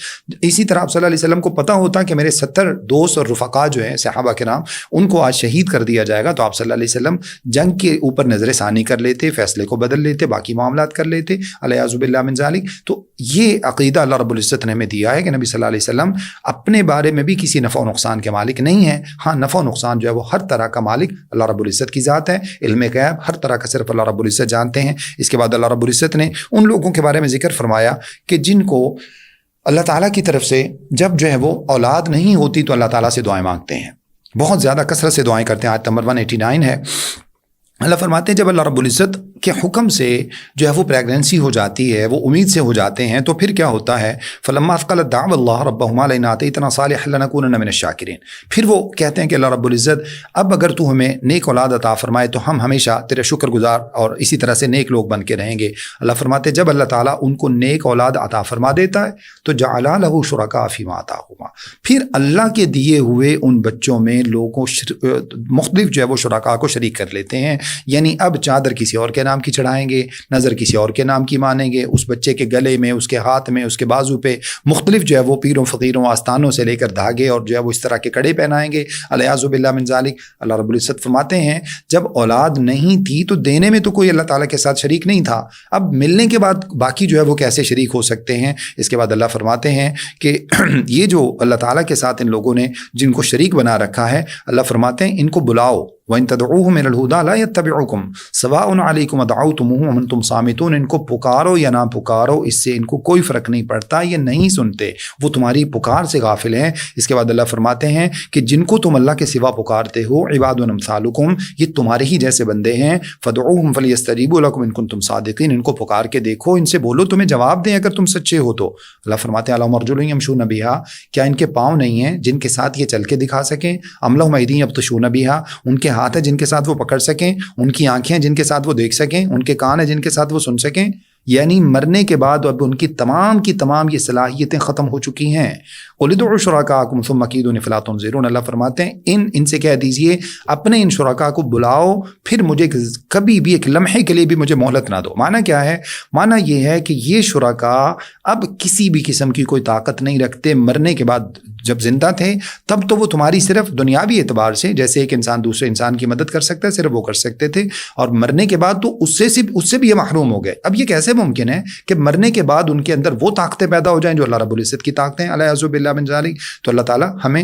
اسی طرح آپ صلی اللہ علیہ وسلم کو پتہ ہوتا کہ میرے 70 دوست اور رفقا جو ہیں صحابہ کرام ان کو آج شہید کر دیا جائے گا، تو آپ صلی اللہ علیہ وسلم جنگ کے اوپر نظر ثانی کر لیتے، فیصلے کو بدل لیتے، باقی معاملات کر لیتے الیاذ باللہ من ذالک. تو یہ عقیدہ اللہ رب العزت نے ہمیں دیا ہے کہ نبی صلی اللہ علیہ وسلم اپنے بارے میں بھی کسی نفع و نقصان کے مالک نہیں ہیں. ہاں نفع و نقصان جو ہے وہ ہر طرح کا مالک اللہ رب العزت کی ذات ہے. علم غیب ہر طرح کا صرف اللہ رب العزت جانتے ہیں. اس کے بعد اللہ رب العزت نے ان لوگوں کے بارے میں ذکر فرمایا کہ جن کو اللہ تعالیٰ کی طرف سے جب جو ہے وہ اولاد نہیں ہوتی تو اللہ تعالیٰ سے دعائیں مانگتے ہیں، بہت زیادہ کثرت سے دعائیں کرتے ہیں. آیت نمبر 189 ہے. اللہ فرماتے ہیں جب اللہ رب العزت کے حکم سے جو ہے وہ پریگننسی ہو جاتی ہے، وہ امید سے ہو جاتے ہیں، تو پھر کیا ہوتا ہے؟ فلما اثقلت دعوا اللہ ربہما لئن آتیتنا صالحا لنکونن من الشاکرین. پھر وہ کہتے ہیں کہ اللہ رب العزت اب اگر تو ہمیں نیک اولاد عطا فرمائے تو ہم ہمیشہ تیرے شکر گزار اور اسی طرح سے نیک لوگ بن کے رہیں گے. اللہ فرماتے ہیں جب اللہ تعالیٰ ان کو نیک اولاد عطا فرما دیتا ہے تو جعل لہ شرکاء فیما آتاہما، پھر اللہ کے دیے ہوئے ان بچوں میں لوگوں مختلف جو ہے وہ شرکاء کو شریک کر لیتے ہیں. یعنی اب چادر کسی اور کے نام کی چڑھائیں گے، نظر کسی اور کے نام کی مانیں گے، اس بچے کے گلے میں، اس کے ہاتھ میں، اس کے بازو پہ مختلف جو ہے وہ پیروں فقیروں آستانوں سے لے کر دھاگے اور جو ہے وہ اس طرح کے کڑے پہنائیں گے. الیاذ باللہ من ذالک. اللہ رب العزت فرماتے ہیں جب اولاد نہیں تھی تو دینے میں تو کوئی اللہ تعالیٰ کے ساتھ شریک نہیں تھا، اب ملنے کے بعد باقی جو ہے وہ کیسے شریک ہو سکتے ہیں؟ اس کے بعد اللہ فرماتے ہیں کہ یہ جو اللہ تعالیٰ کے ساتھ ان لوگوں نے جن کو شریک بنا رکھا ہے، اللہ فرماتے ہیں ان کو بلاؤ وَإِن تَدْعُوهُمْ إِلَى الْهُدَىٰ لَا يَتَّبِعُكُمْ سَوَاءٌ عَلَيْكُمْ أَدْعَوْتُمُوهُمْ وَأَنْتُمْ صَامِتُونَ. ان کو پکارو یا نہ پکارو اس سے ان کو کوئی فرق نہیں پڑتا، یہ نہیں سنتے، وہ تمہاری پکار سے غافل ہیں. اس کے بعد اللہ فرماتے ہیں کہ جن کو تم اللہ کے سوا پکارتے ہو عباد امثالکم، یہ تمہارے ہی جیسے بندے ہیں. فَادْعُوهُمْ فَلْيَسْتَجِيبُوا لَكُمْ إِن كُنتُمْ صَادِقِينَ. ان کو پکار کے دیکھو، ان سے بولو تمہیں جواب دیں اگر تم سچے ہو تو. اللہ فرماتے ہیں أَلَهُمْ أَرْجُلٌ يَمْشُونَ بِهَا، کیا ان کے پاؤں نہیں ہیں جن کے ساتھ یہ چل کے دکھا سکیں؟ أَمْ لَهُمْ أَيْدٍ يَبْطِشُونَ بِهَا، ان کے ہاتھ ہیں جن کے ساتھ وہ پکڑ سکیں، ان کی آنکھیں جن کے ساتھ وہ دیکھ سکیں، ان کے کان ہیں جن کے ساتھ وہ سن سکیں. یعنی مرنے کے بعد اب ان کی تمام یہ صلاحیتیں ختم ہو چکی ہیں. قُلِ ادْعُوا شُرَكَاءَكُمْ ثُمَّ كِيدُونِ فَلَا تُنظِرُونَ. اللہ فرماتے ہیں ان سے کہہ دیجئے اپنے ان شرکاء کو بلاؤ، پھر مجھے کبھی بھی ایک لمحے کے لیے بھی مجھے مہلت نہ دو. معنی کیا ہے؟ معنی یہ ہے کہ یہ شرکاء اب کسی بھی قسم کی کوئی طاقت نہیں رکھتے. مرنے کے بعد جب زندہ تھے تب تو وہ تمہاری صرف دنیاوی اعتبار سے، جیسے ایک انسان دوسرے انسان کی مدد کر سکتا ہے، صرف وہ کر سکتے تھے، اور مرنے کے بعد تو اس سے بھی یہ محروم ہو گئے. اب یہ کیسے ممکن ہے کہ مرنے کے بعد ان کے اندر وہ طاقتیں پیدا ہو جائیں جو اللہ رب العزت کی طاقتیں ہیں؟ الیعوذ باللہ من ذالک. تو اللہ تعالیٰ ہمیں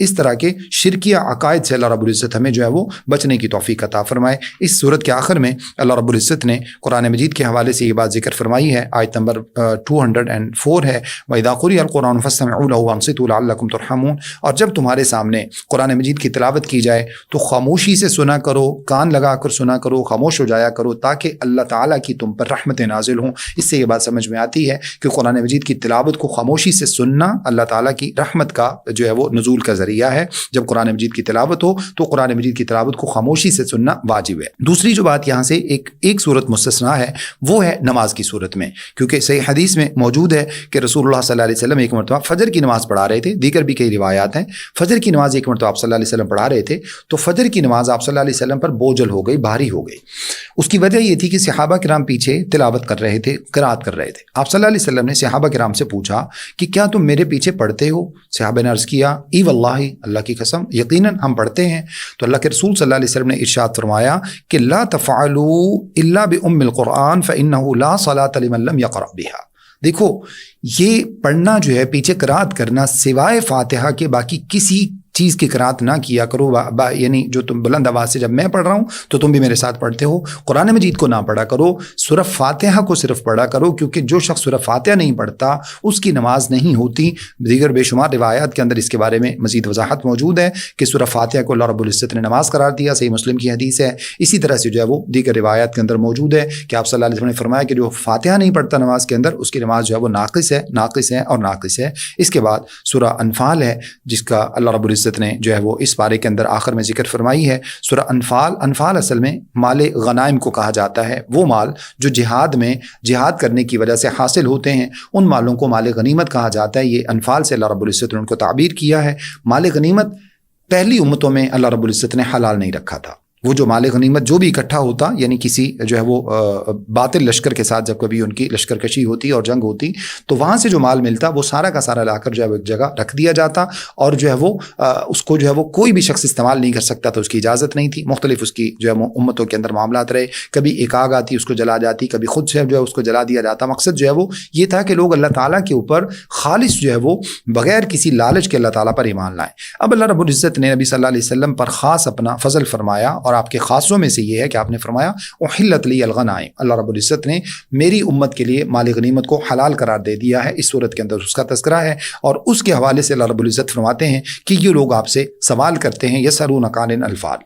اس طرح کے شرکیہ عقائد سے اللہ رب العزت ہمیں جو ہے وہ بچنے کی توفیق عطا فرمائے. اس صورت کے آخر میں اللہ رب العزت نے قرآن مجید کے حوالے سے یہ بات ذکر فرمائی ہے. آیت نمبر 204 ہے وَإِذَا قُرِئَ الْقُرْآنُ فَاسْتَمِعُوا لَهُ وَأَنصِتُوا لَعَلَّكُمْ تُرْحَمُونَ. اور جب تمہارے سامنے قرآن مجید کی تلاوت کی جائے تو خاموشی سے سنا کرو، کان لگا کر سنا کرو، خاموش ہو جایا کرو تاکہ اللہ تعالیٰ کی تم پر رحمتیں نازل ہوں. اس سے یہ بات سمجھ میں آتی ہے کہ قرآن مجید کی تلاوت کو خاموشی سے سننا اللہ تعالیٰ کی رحمت کا جو ہے وہ نزول کا ذریعہ ہے. جب قرآن مجید کی تلاوت ہو تو قرآن مجید کی تلاوت کو خاموشی سے سننا واجب ہے. دوسری جو بات یہاں سے ایک صورت مستثنا ہے وہ ہے نماز کی صورت میں، کیونکہ صحیح حدیث میں موجود ہے کہ رسول اللہ صلی اللہ علیہ وسلم ایک مرتبہ فجر کی نماز پڑھا رہے تھے. دیگر بھی کئی روایات ہیں. فجر کی نماز ایک مرتبہ آپ صلی اللہ علیہ وسلم پڑھا رہے تھے تو فجر کی نماز آپ صلی اللہ علیہ وسلم پر بوجھل ہو گئی، بھاری ہو گئی. اس کی وجہ یہ تھی کہ صحابہ کرام پیچھے تلاوت کر رہے تھے، قرات کر رہے تھے. آپ صلی اللہ علیہ وسلم نے صحابہ کرام سے پوچھا کہ کیا تم میرے پیچھے پڑھتے ہو؟ صحابہ نے عرض کیا ای واللہ، اللہ کی قسم یقیناً ہم پڑھتے ہیں. تو اللہ کے رسول صلی اللہ علیہ وسلم نے ارشاد فرمایا کہ لا تفعلوا الا بام القرآن فانه لا صلاة لمن لم يقرأ بها. دیکھو یہ پڑھنا جو ہے، پیچھے قرات کرنا، سوائے فاتحہ کے باقی کسی چیز کی قرات نہ کیا کرو. یعنی جو تم بلند آواز سے جب میں پڑھ رہا ہوں تو تم بھی میرے ساتھ پڑھتے ہو. قرآن مجید کو نہ پڑھا کرو، سورہ فاتحہ کو صرف پڑھا کرو، کیونکہ جو شخص سورہ فاتحہ نہیں پڑھتا اس کی نماز نہیں ہوتی. دیگر بے شمار روایات کے اندر اس کے بارے میں مزید وضاحت موجود ہے کہ سورہ فاتحہ کو اللہ رب العزت نے نماز قرار دیا. صحیح مسلم کی حدیث ہے. اسی طرح سے جو ہے وہ دیگر روایات کے اندر موجود ہے کہ آپ صلی اللہ علیہ وسلم نے فرمایا کہ جو فاتحہ نہیں پڑھتا نماز کے اندر اس کی نماز جو ہے وہ ناقص ہے. اس کے بعد سورہ انفال ہے جس کا اللہ رب العزت نے جو ہے وہ اس پارے کے اندر آخر میں ذکر فرمائی ہے. سورہ انفال اصل میں مال غنائم کو کہا جاتا ہے. وہ مال جو جہاد کرنے کی وجہ سے حاصل ہوتے ہیں ان مالوں کو مال غنیمت کہا جاتا ہے. یہ انفال سے اللہ رب العزت نے ان کو تعبیر کیا ہے. مال غنیمت پہلی امتوں میں اللہ رب العزت نے حلال نہیں رکھا تھا. وہ جو مال غنیمت جو بھی اکٹھا ہوتا، یعنی کسی جو ہے وہ باطل لشکر کے ساتھ جب کبھی ان کی لشکر کشی ہوتی اور جنگ ہوتی تو وہاں سے جو مال ملتا وہ سارا کا سارا لا کر جو ہے وہ ایک جگہ رکھ دیا جاتا، اور جو ہے وہ اس کو جو ہے وہ کوئی بھی شخص استعمال نہیں کر سکتا، تو اس کی اجازت نہیں تھی. مختلف اس کی جو ہے امتوں کے اندر معاملات رہے. کبھی ایک آگ آتی اس کو جلا جاتی، کبھی خود سے جو ہے اس کو جلا دیا جاتا. مقصد جو ہے وہ یہ تھا کہ لوگ اللہ تعالیٰ کے اوپر خالص جو ہے وہ بغیر کسی لالچ کے اللہ تعالیٰ پر ایمان لائیں. اب اللہ رب العزت نے نبی صلی اللہ علیہ وسلم پر خاص اپنا فضل فرمایا، اور آپ کے خاصوں میں سے یہ ہے کہ آپ نے فرمایا احلت لی الغنائم. اللہ رب العزت نے میری امت کے لیے مال غنیمت کو حلال قرار دے دیا ہے. اس صورت کے اندر اس کا تذکرہ ہے، اور اس کے حوالے سے اللہ رب العزت فرماتے ہیں کہ یہ لوگ آپ سے سوال کرتے ہیں، یسألونک عن الانفال،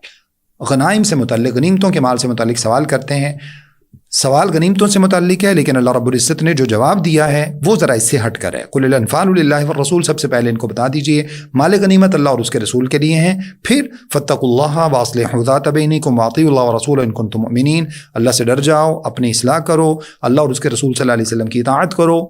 غنائم سے متعلق، غنیمتوں کے مال سے متعلق سوال کرتے ہیں. سوال غنیمتوں سے متعلق ہے، لیکن اللہ رب العزت نے جو جواب دیا ہے وہ ذرا اس سے ہٹ کر ہے. قل الانفال للہ والرسول، سب سے پہلے ان کو بتا دیجئے مال غنیمت اللہ اور اس کے رسول کے لیے ہیں. پھر فاتقوا اللہ واصلحوا ذات بینکم واطیعوا اللہ ورسولہ ان کنتم مؤمنین، اللہ سے ڈر جاؤ، اپنی اصلاح کرو، اللہ اور اس کے رسول صلی اللہ علیہ وسلم کی اطاعت کرو.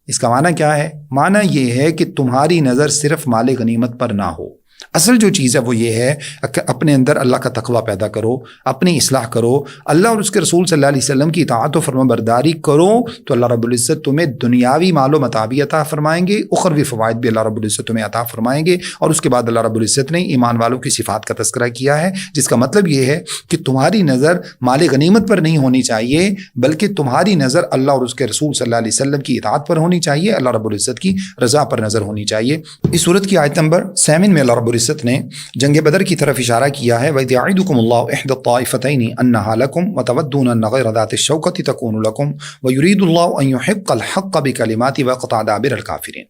اس کا معنی کیا ہے؟ معنی یہ ہے کہ تمہاری نظر صرف مال غنیمت پر نہ ہو. اصل جو چیز ہے وہ یہ ہے کہ اپنے اندر اللہ کا تقوی پیدا کرو، اپنی اصلاح کرو، اللہ اور اس کے رسول صلی اللہ علیہ وسلم کی اطاعت و فرما برداری کرو تو اللہ رب العزت تمہیں دنیاوی مال و متاع بھی عطا فرمائیں گے، اخروی فوائد بھی اللہ رب العزت تمہیں عطا فرمائیں گے. اور اس کے بعد اللہ رب العزت نے ایمان والوں کی صفات کا تذکرہ کیا ہے، جس کا مطلب یہ ہے کہ تمہاری نظر مال غنیمت پر نہیں ہونی چاہیے، بلکہ تمہاری نظر اللہ اور اس کے رسول صلی اللہ علیہ وسلم کی اطاعت پر ہونی چاہیے، اللہ رب العزت کی رضا پر نظر ہونی چاہیے. اس سورت کی آیت نمبر 7 میں اللہ رب العزت نے جنگ بدر کی طرف اشارہ کیا ہے. وَإِذْ يَعِدُكُمُ اللَّهُ إِحْدَى الطَّائِفَتَيْنِ أَنَّهَا لَكُمْ وَتَوَدُّونَ أَنَّ غَيْرَ ذَاتِ الشَّوْكَةِ تَكُونُ لَكُمْ وَيُرِيدُ اللَّهُ أَن يُحِقَّ الْحَقَّ بِكَلِمَاتِهِ وَيَقْطَعَ دَابِرَ الْكَافِرِينَ.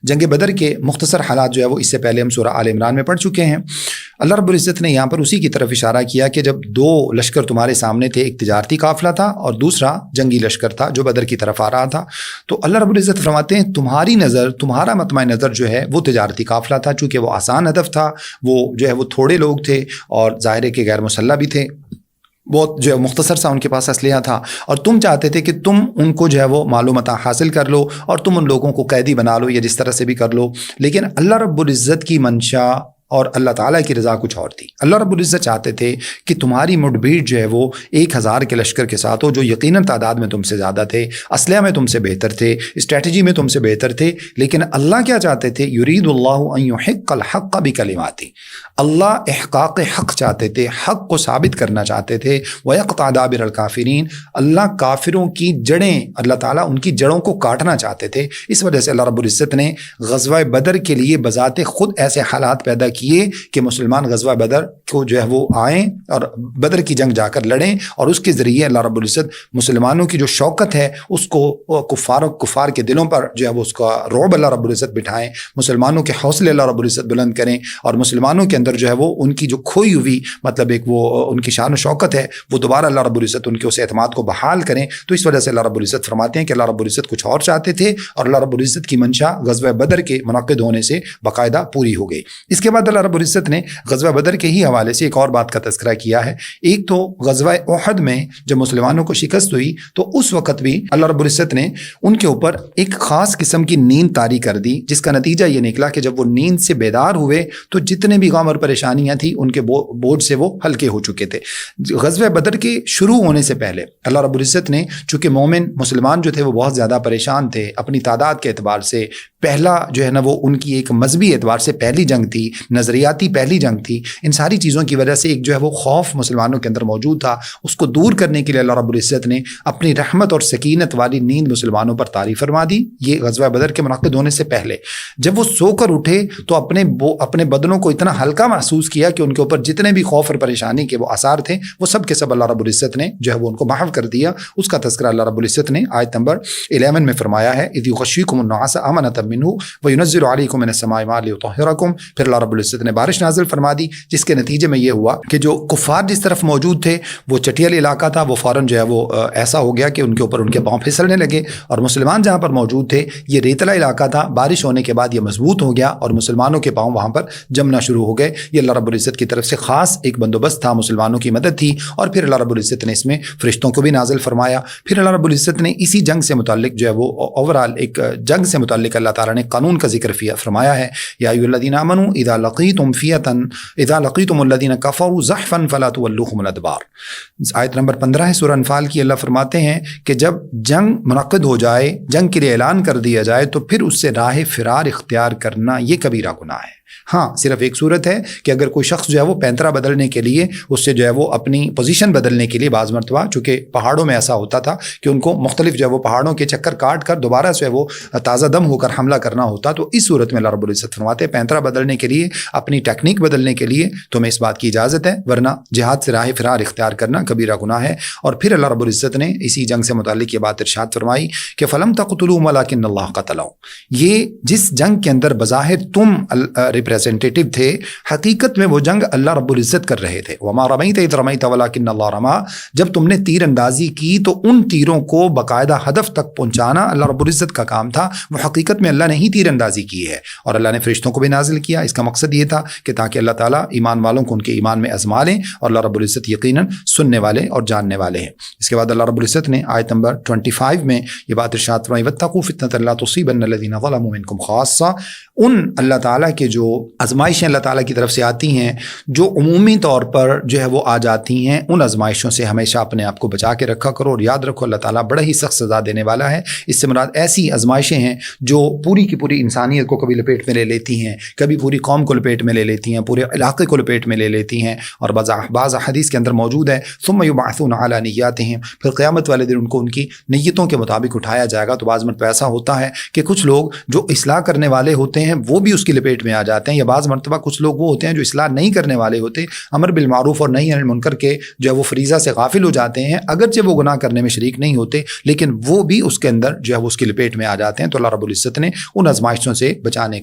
جنگ بدر کے مختصر حالات جو ہے وہ اس سے پہلے ہم سورہ آل عمران میں پڑھ چکے ہیں. اللہ رب العزت نے یہاں پر اسی کی طرف اشارہ کیا کہ جب دو لشکر تمہارے سامنے تھے، ایک تجارتی قافلہ تھا اور دوسرا جنگی لشکر تھا جو بدر کی طرف آ رہا تھا، تو اللہ رب العزت فرماتے ہیں تمہاری نظر، تمہارا مطمع نظر جو ہے وہ تجارتی قافلہ تھا، چونکہ وہ آسان ہدف تھا، وہ جو ہے وہ تھوڑے لوگ تھے اور ظاہر ہے کہ غیر مسلح بھی تھے. بہت جو ہے مختصر سا ان کے پاس اسلحہ تھا، اور تم چاہتے تھے کہ تم ان کو جو ہے وہ مال و متاع حاصل کر لو اور تم ان لوگوں کو قیدی بنا لو یا جس طرح سے بھی کر لو، لیکن اللہ رب العزت کی منشا اور اللہ تعالیٰ کی رضا کچھ اور تھی۔ اللہ رب العزت چاہتے تھے کہ تمہاری مٹ بھیڑ جو ہے وہ 1000 کے لشکر کے ساتھ ہو، جو یقیناً تعداد میں تم سے زیادہ تھے، اسلحہ میں تم سے بہتر تھے، اسٹریٹجی میں تم سے بہتر تھے، لیکن اللہ کیا چاہتے تھے؟ یرید اللہ ان یحق الحق بکلماتی، اللہ احقاق حق چاہتے تھے، حق کو ثابت کرنا چاہتے تھے، ویقطع دابر الکافرین، اللہ کافروں کی جڑیں، اللہ تعالیٰ ان کی جڑوں کو کاٹنا چاہتے تھے۔ اس وجہ سے اللہ رب العزت نے غزوہ بدر کے لیے بذات خود ایسے حالات پیدا کیے کہ مسلمان غزوہ بدر کو جو ہے وہ آئیں اور بدر کی جنگ جا کر لڑیں، اور اس کے ذریعے اللہ رب العزت مسلمانوں کی جو شوکت ہے اس کو کفار کے دلوں پر جو ہے وہ اس کا رعب اللہ رب العزت بٹھائیں، مسلمانوں کے حوصلے اللہ رب العزت بلند کریں، اور مسلمانوں کے اندر جو ہے وہ ان کی جو کھوئی ہوئی مطلب ایک وہ ان کی شان و شوکت ہے وہ دوبارہ اللہ رب العزت ان کے اس اعتماد کو بحال کریں۔ تو اس وجہ سے اللہ رب العزت فرماتے ہیں کہ اللہ رب العزت کچھ اور چاہتے تھے، اور اللہ رب العزت کی منشا غزوہ بدر کے منعقد ہونے سے باقاعدہ پوری ہو گئی۔ اس کے بعد اللہ رب العزت نے غزوہ بدر کے ہی حوالے سے ایک اور بات کا تذکرہ کیا ہے۔ ایک تو غزوہ احد میں جب مسلمانوں کو شکست ہوئی تو اس وقت بھی اللہ رب العزت نے ان کے اوپر ایک خاص قسم کی نیند طاری کر دی، جس کا نتیجہ یہ نکلا کہ جب وہ نیند سے بیدار ہوئے تو جتنے بھی غم اور پریشانیاں تھیں ان کے بوجھ سے وہ ہلکے ہو چکے تھے۔ غزوہ بدر کے شروع ہونے سے پہلے اللہ رب العزت نے، چونکہ مومن مسلمان جو تھے وہ بہت زیادہ پریشان تھے اپنی تعداد کے اعتبار سے، پہلا جو ہے نا وہ ان کی ایک مذہبی اعتبار سے پہلی جنگ تھی، نظریاتی پہلی جنگ تھی، ان ساری چیزوں کی وجہ سے ایک جو ہے وہ خوف مسلمانوں کے اندر موجود تھا، اس کو دور کرنے کے لیے اللہ رب العزت نے اپنی رحمت اور سکینت والی نیند مسلمانوں پر طاری فرما دی۔ یہ غزوہ بدر کے منعقد ہونے سے پہلے جب وہ سو کر اٹھے تو اپنے بدنوں کو اتنا ہلکا محسوس کیا کہ ان کے اوپر جتنے بھی خوف اور پریشانی کے وہ آثار تھے وہ سب کے سب اللہ رب العزت نے جو ہے وہ ان کو محو کر دیا۔ اس کا تذکرہ اللہ رب العزت نے آیت نمبر 11 میں فرمایا ہے، اذ یغشیکم النعاس امنۃ منہ وینزل علیکم من السماء ماء لیطہرکم۔ پھر اللہ رب العزت نے بارش نازل فرما دی، جس کے نتیجے میں یہ ہوا کہ جو کفار جس طرف موجود تھے وہ چٹیل علاقہ تھا، وہ فوراً جو ہے وہ ایسا ہو گیا کہ ان کے اوپر ان کے پاؤں پھسلنے لگے، اور مسلمان جہاں پر موجود تھے یہ ریتلا علاقہ تھا، بارش ہونے کے بعد یہ مضبوط ہو گیا اور مسلمانوں کے پاؤں وہاں پر جمنا شروع ہو گئے۔ یہ اللہ رب العزت کی طرف سے خاص ایک بندوبست تھا، مسلمانوں کی مدد تھی، اور پھر اللہ رب العزت نے اس میں فرشتوں کو بھی نازل فرمایا۔ پھر اللہ رب العزت نے اسی جنگ سے متعلق جو ہے وہ اوورال ایک جنگ سے متعلق اللہ تعالیٰ نے قانون کا ذکر فرمایا ہے، یا ایھا الذین آمنوا اذا لقیتم الذین کفروا زحفا فلا تولوهم الادبار۔ آیت نمبر 15 ہے سورہ انفال کی۔ اللہ فرماتے ہیں کہ جب جنگ منعقد ہو جائے، جنگ کے لیے اعلان کر دیا جائے، تو پھر اس سے راہ فرار اختیار کرنا یہ کبیرہ گناہ ہے۔ ہاں، صرف ایک صورت ہے کہ اگر کوئی شخص جو ہے وہ پینترا بدلنے کے لیے، اس سے جو ہے وہ اپنی پوزیشن بدلنے کے لیے بعض مرتبہ، چونکہ پہاڑوں میں ایسا ہوتا تھا کہ ان کو مختلف جو ہے وہ پہاڑوں کے چکر کاٹ کر دوبارہ سے وہ تازہ دم ہو کر حملہ کرنا ہوتا، تو اس صورت میں اللہ رب العزت فرماتے ہیں پینترا بدلنے کے لیے، اپنی ٹیکنیک بدلنے کے لیے تمہیں اس بات کی اجازت ہے، ورنہ جہاد سے راہ فرار اختیار کرنا کبیرہ گناہ ہے۔ اور پھر اللہ رب العزت نے اسی جنگ سے متعلق یہ بات ارشاد فرمائی کہ فلم تقتلوهم ولکن اللہ قتلهم۔ یہ جس جنگ کے اندر بظاہر تم ریپریزنٹیٹو تھے، حقیقت میں وہ جنگ اللہ رب العزت کر رہے تھے۔ وما رمیت اذ رمیت ولکن اللہ رما، جب تم نے تیر اندازی کی تو ان تیروں کو باقاعدہ ہدف تک پہنچانا اللہ رب العزت کا کام تھا، وہ حقیقت میں اللہ نے ہی تیر اندازی کی ہے، اور اللہ نے فرشتوں کو بھی نازل کیا۔ اس کا مقصد یہ تھا کہ تاکہ اللہ تعالیٰ ایمان والوں کو ان کے ایمان میں آزما لیں، اور اللہ رب العزت یقیناً سننے والے اور جاننے والے ہیں۔ اس کے بعد اللہ رب العزت نے آیت نمبر 25 میں یہ بات ارشاد فرمائی، واتقوا فتنة لا تصیبن الذین ظلموا منکم خاصہ۔ ان اللہ تعالیٰ کے جو آزمائشیں اللہ تعالیٰ کی طرف سے آتی ہیں جو عمومی طور پر جو ہے وہ آ جاتی ہیں، ان آزمائشوں سے ہمیشہ اپنے آپ کو بچا کے رکھا کرو، اور یاد رکھو اللہ تعالیٰ بڑا ہی سخت سزا دینے والا ہے۔ اس سے مراد ایسی آزمائشیں ہیں جو پوری کی پوری انسانیت کو کبھی لپیٹ میں لے لیتی ہیں، کبھی پوری قوم کو لپیٹ میں لے لیتی ہیں، پورے علاقے کو لپیٹ میں لے لیتی ہیں، اور بعض حدیث کے اندر موجود ہے ثم یبعثون علی نیاتہم، پھر قیامت والے دن ان کو ان کی نیتوں کے مطابق اٹھایا جائے گا۔ تو بعض مرتبہ ایسا ہوتا ہے کہ کچھ لوگ جو اصلاح کرنے والے ہوتے ہیں وہ بھی اس کی لپیٹ میں آ جاتے ہیں، یا بعض مرتبہ کچھ لوگ وہ ہوتے ہیں جو اصلاح نہیں کرنے والے ہوتے، امر بالمعروف اور نہی عن المنکر کے جو ہے وہ فریضہ سے غافل ہو جاتے ہیں، اگرچہ وہ گناہ کرنے میں شریک نہیں ہوتے لیکن وہ بھی اس کے اندر جو ہے وہ اس کی لپیٹ میں آ جاتے ہیں۔ تو اللہ رب العزت نے ان آزمائشوں سے بچنے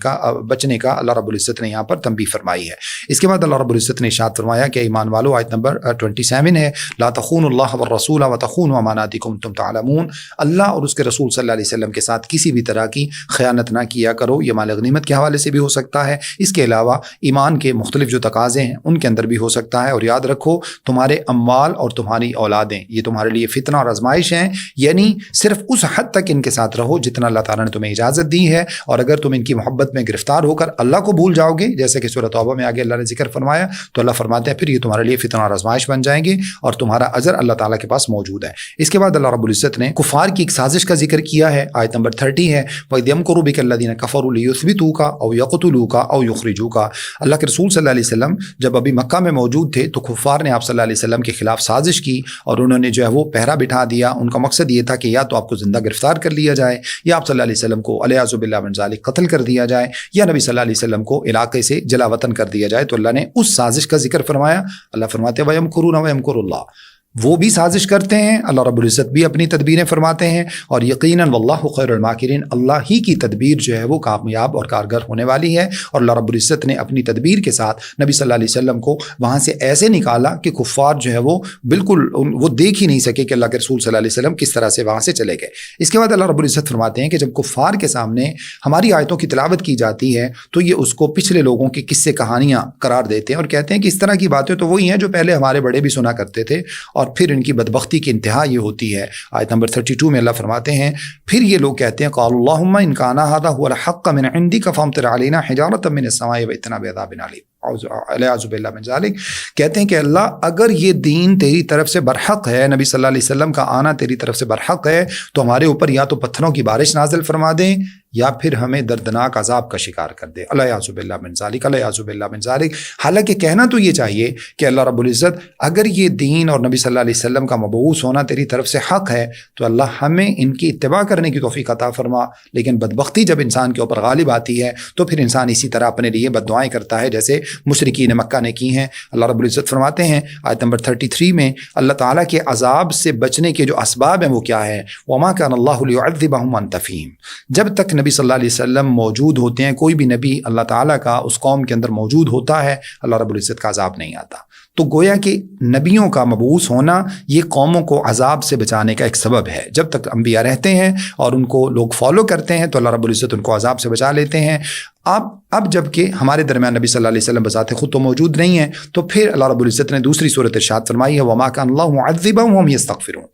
کا اللہ رب العزت نے یہاں پر تنبیہ فرمائی ہے۔ اس کے بعد اللہ رب العزت نے ارشاد فرمایا کہ ایمان والو، آیت نمبر 27 ہے، لا تخونوا اللہ والرسول وتخونوا اماناتکم تم تعلمون، اللہ اور اس کے رسول صلی اللہ علیہ وسلم کے ساتھ کسی بھی طرح کی خیانت نہ کیا کرو۔ یہ مال غنیمت کے حوالے سے بھی ہو سکتا ہے، اس کے علاوہ ایمان کے مختلف جو تقاضے ہیں ان کے اندر بھی ہو سکتا ہے۔ اور یاد رکھو، تمہارے اموال اور تمہاری اولادیں یہ تمہارے لیے فتنہ اور آزمائش ہیں، یعنی صرف اس حد تک ان کے ساتھ رہو جتنا اللہ تعالیٰ نے تمہیں اجازت دی ہے، اور اگر تم ان کی محبت میں گرفتار ہو کر اللہ کو بھول جاؤ گے، جیسے کہ سورۃ توبہ میں آگے اللہ نے ذکر فرمایا، تو اللہ فرماتے ہیں پھر یہ تمہارے لیے فتنہ اور آزمائش بن جائیں گے اور تمہارا اجر اللہ تعالیٰ کے پاس موجود ہے۔ اس کے بعد اللہ رب العزت نے کفار کی ایک سازش کا ذکر کیا ہے، آیت نمبر 30 ہے، وَإِذْ يَمْكُرُ بِكَ الَّذِينَ كَفَرُوا لِيُثْبِتُوكَ أَوْ يَقْتُلُوكَ أَوْ يُخْرِجُوكَ۔ اللہ کے رسول صلی اللہ علیہ وسلم جب ابھی مکہ میں موجود تھے تو کفار نے آپ صلی اللہ علیہ وسلم کے خلاف سازش کی، اور انہوں نے جو ہے وہ پہرا بٹھا دیا۔ ان کا مقصد یہ تھا کہ یا تو آپ کو زندہ گرفتار کر لیا جائے، یا آپ صلی اللہ علیہ وسلم کو والعیاذ باللہ من ذالک قتل کر دیا جائے، یا نبی صلی اللہ علیہ وسلم کو علاقے سے جلا وطن کر دیا جائے۔ تو اللہ نے اس سازش کا ذکر فرمایا۔ اللہ فرماتے ہیں وَيَمْكُرُونَ وَيَمْكُرُ اللَّهُ، وہ بھی سازش کرتے ہیں، اللہ رب العزت بھی اپنی تدبیریں فرماتے ہیں، اور یقیناً واللہ خیر الماکرین، اللہ ہی کی تدبیر جو ہے وہ کامیاب اور کارگر ہونے والی ہے۔ اور اللہ رب العزت نے اپنی تدبیر کے ساتھ نبی صلی اللہ علیہ وسلم کو وہاں سے ایسے نکالا کہ کفار جو ہے وہ بالکل وہ دیکھ ہی نہیں سکے کہ اللہ کے رسول صلی اللہ علیہ وسلم کس طرح سے وہاں سے چلے گئے۔ اس کے بعد اللہ رب العزت فرماتے ہیں کہ جب کفار کے سامنے ہماری آیتوں کی تلاوت کی جاتی ہے تو یہ اس کو پچھلے لوگوں کی قصے کہانیاں قرار دیتے ہیں، اور کہتے ہیں کہ اس طرح کی باتیں تو وہی ہیں جو پہلے ہمارے بڑے بھی سنا کرتے تھے، اور پھر ان کی بدبختی کی انتہا یہ ہوتی ہے۔ آیت نمبر 32 میں اللہ فرماتے ہیں پھر یہ لوگ کہتے ہیں قالوا اللہم ان کان ھذا ھو الحق من عندک فامطر علینا حجارۃ من السماء وائتنا بعذاب علیم، اعوذ باللہ من ذالک، کہتے ہیں کہ اللہ اگر یہ دین تیری طرف سے برحق ہے، نبی صلی اللہ علیہ وسلم کا آنا تیری طرف سے برحق ہے، تو ہمارے اوپر یا تو پتھروں کی بارش نازل فرما دیں یا پھر ہمیں دردناک عذاب کا شکار کر دے، اعوذ باللہ من ذالک، اعوذ باللہ من ذالک۔ حالانکہ کہنا تو یہ چاہیے کہ اللہ رب العزت اگر یہ دین اور نبی صلی اللہ علیہ وسلم کا مبعوث ہونا تیری طرف سے حق ہے تو اللہ ہمیں ان کی اتباع کرنے کی توفیق عطا فرما، لیکن بدبختی جب انسان کے اوپر غالب آتی ہے تو پھر انسان اسی طرح اپنے لیے بد دعائیں کرتا ہے جیسے مشرکین مکہ نے کی ہیں۔ اللہ رب العزت فرماتے ہیں آیت نمبر 33 میں اللہ تعالیٰ کے عذاب سے بچنے کے جو اسباب ہیں وہ کیا ہے، وما کان اللہ لیعذبہم وانت فیہم، جب تک نبی صلی اللہ علیہ وسلم موجود ہوتے ہیں، کوئی بھی نبی اللہ تعالیٰ کا اس قوم کے اندر موجود ہوتا ہے، اللہ رب العزت کا عذاب نہیں آتا۔ تو گویا کہ نبیوں کا مبعوث ہونا یہ قوموں کو عذاب سے بچانے کا ایک سبب ہے۔ جب تک انبیاء رہتے ہیں اور ان کو لوگ فالو کرتے ہیں تو اللہ رب العزت ان کو عذاب سے بچا لیتے ہیں۔ اب جب کہ ہمارے درمیان نبی صلی اللہ علیہ وسلم بذات خود تو موجود نہیں ہیں، تو پھر اللہ رب العزت نے دوسری صورت ارشاد فرمائی ہے وما کان اللہ معذبہم وہم یستغفرون،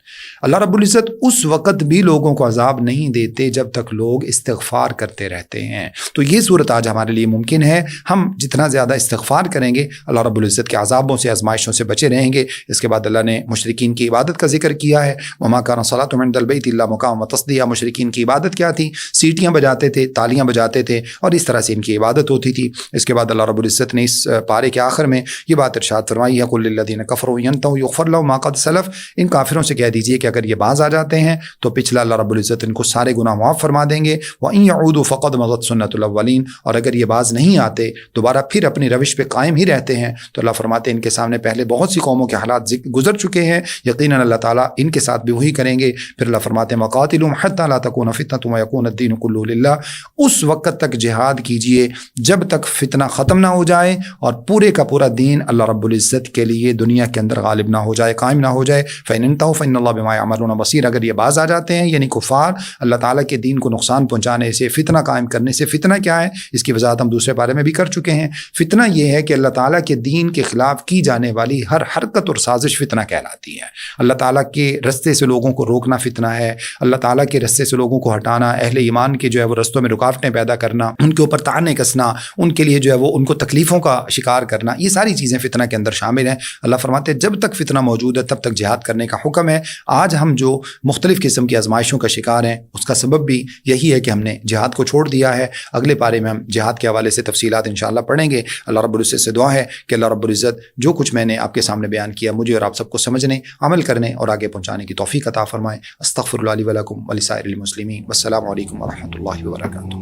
اللہ رب العزت اس وقت بھی لوگوں کو عذاب نہیں دیتے جب تک لوگ استغفار کرتے رہتے ہیں۔ تو یہ صورت آج ہمارے لیے ممکن ہے، ہم جتنا زیادہ استغفار کریں گے اللہ رب العزت کے عذابوں سے آزمائشوں سے بچے رہیں گے۔ اس کے بعد اللہ نے مشرکین کی عبادت کا ذکر کیا ہے، وما کان صلاتهم عند البیت الا مقام وتصدیہ، مشرکین کی عبادت کیا تھی، سیٹیاں بجاتے تھے، تالیاں بجاتے تھے، اور اس طرح سے ان کی عبادت ہوتی تھی۔ اس کے بعد اللہ رب العزت نے اس پارے کے آخر میں یہ بات ارشاد فرمائی ہے قل للذین کفروا ینتہوا یغفر لهم ما قد سلف، ان کافروں سے کہہ دیجئے کہ اگر یہ باز آ جاتے ہیں تو پچھلا اللہ رب العزت ان کو سارے گناہ معاف فرما دیں گے، وَإِن يَعُودُوا فَقَدْ مَضَتْ سُنَّةُ الْأَوَّلِينَ، اور اگر یہ باز نہیں آتے دوبارہ پھر اپنی روش پہ قائم ہی رہتے ہیں تو اللہ فرماتے ہیں ان کے سامنے پہلے بہت سی قوموں کے حالات گزر چکے ہیں، یقیناً اللہ تعالیٰ ان کے ساتھ بھی وہی کریں گے۔ پھر اللہ فرماتے ہیں وَقَاتِلُوهُمْ حَتَّى لَا تَكُونَ فِتْنَةٌ وَيَكُونَ الدِّينُ كُلُّهُ لِلَّهِ، اس وقت تک جہاد کیجئے جب تک فتنہ ختم نہ ہو جائے اور پورے کا پورا دین اللہ رب العزت کے لیے دنیا کے اندر غالب نہ ہو جائے، قائم نہ ہو جائے۔ فَإِنِ انتهوا فَإِنَّ اللَّهَ بِمَا يَعْمَلُونَ بَصِيرٌ، اگر یہ باز آ جاتے ہیں یعنی کفار اللہ تعالیٰ کے دین کو نقصان پہنچانے سے، فتنہ قائم کرنے سے، فتنہ کیا ہے اس کی وضاحت ہم دوسرے بارے میں بھی کر چکے ہیں۔ فتنہ یہ ہے کہ اللہ تعالیٰ کے دین کے خلاف کی جانے والی ہر حرکت اور سازش فتنہ کہلاتی ہے۔ اللہ تعالیٰ کے رستے سے لوگوں کو روکنا فتنہ ہے، اللہ تعالیٰ کے رستے سے لوگوں کو ہٹانا، اہل ایمان کے جو ہے وہ رستوں میں رکاوٹیں پیدا کرنا، ان کے اوپر طعنیں کسنا، ان کے لیے جو ہے وہ ان کو تکلیفوں کا شکار کرنا، یہ ساری چیزیں فتنہ کے اندر شامل ہیں۔ اللہ فرماتے ہیں جب تک فتنہ موجود ہے تب تک جہاد کرنے کا حکم ہے۔ آج ہم جو مختلف قسم کی آزمائشوں کا شکار ہیں اس کا سبب بھی یہی ہے کہ ہم نے جہاد کو چھوڑ دیا ہے۔ اگلے پارے میں ہم جہاد کے حوالے سے تفصیلات انشاءاللہ پڑھیں گے۔ اللہ رب العزت سے دعا ہے کہ اللہ رب العزت جو کچھ میں نے آپ کے سامنے بیان کیا مجھے اور آپ سب کو سمجھنے، عمل کرنے اور آگے پہنچانے کی توفیق عطا فرمائے۔ استغفر اللہ لی ولکم ولسائر المسلمین، والسلام علیکم ورحمۃ اللہ وبرکاتہ۔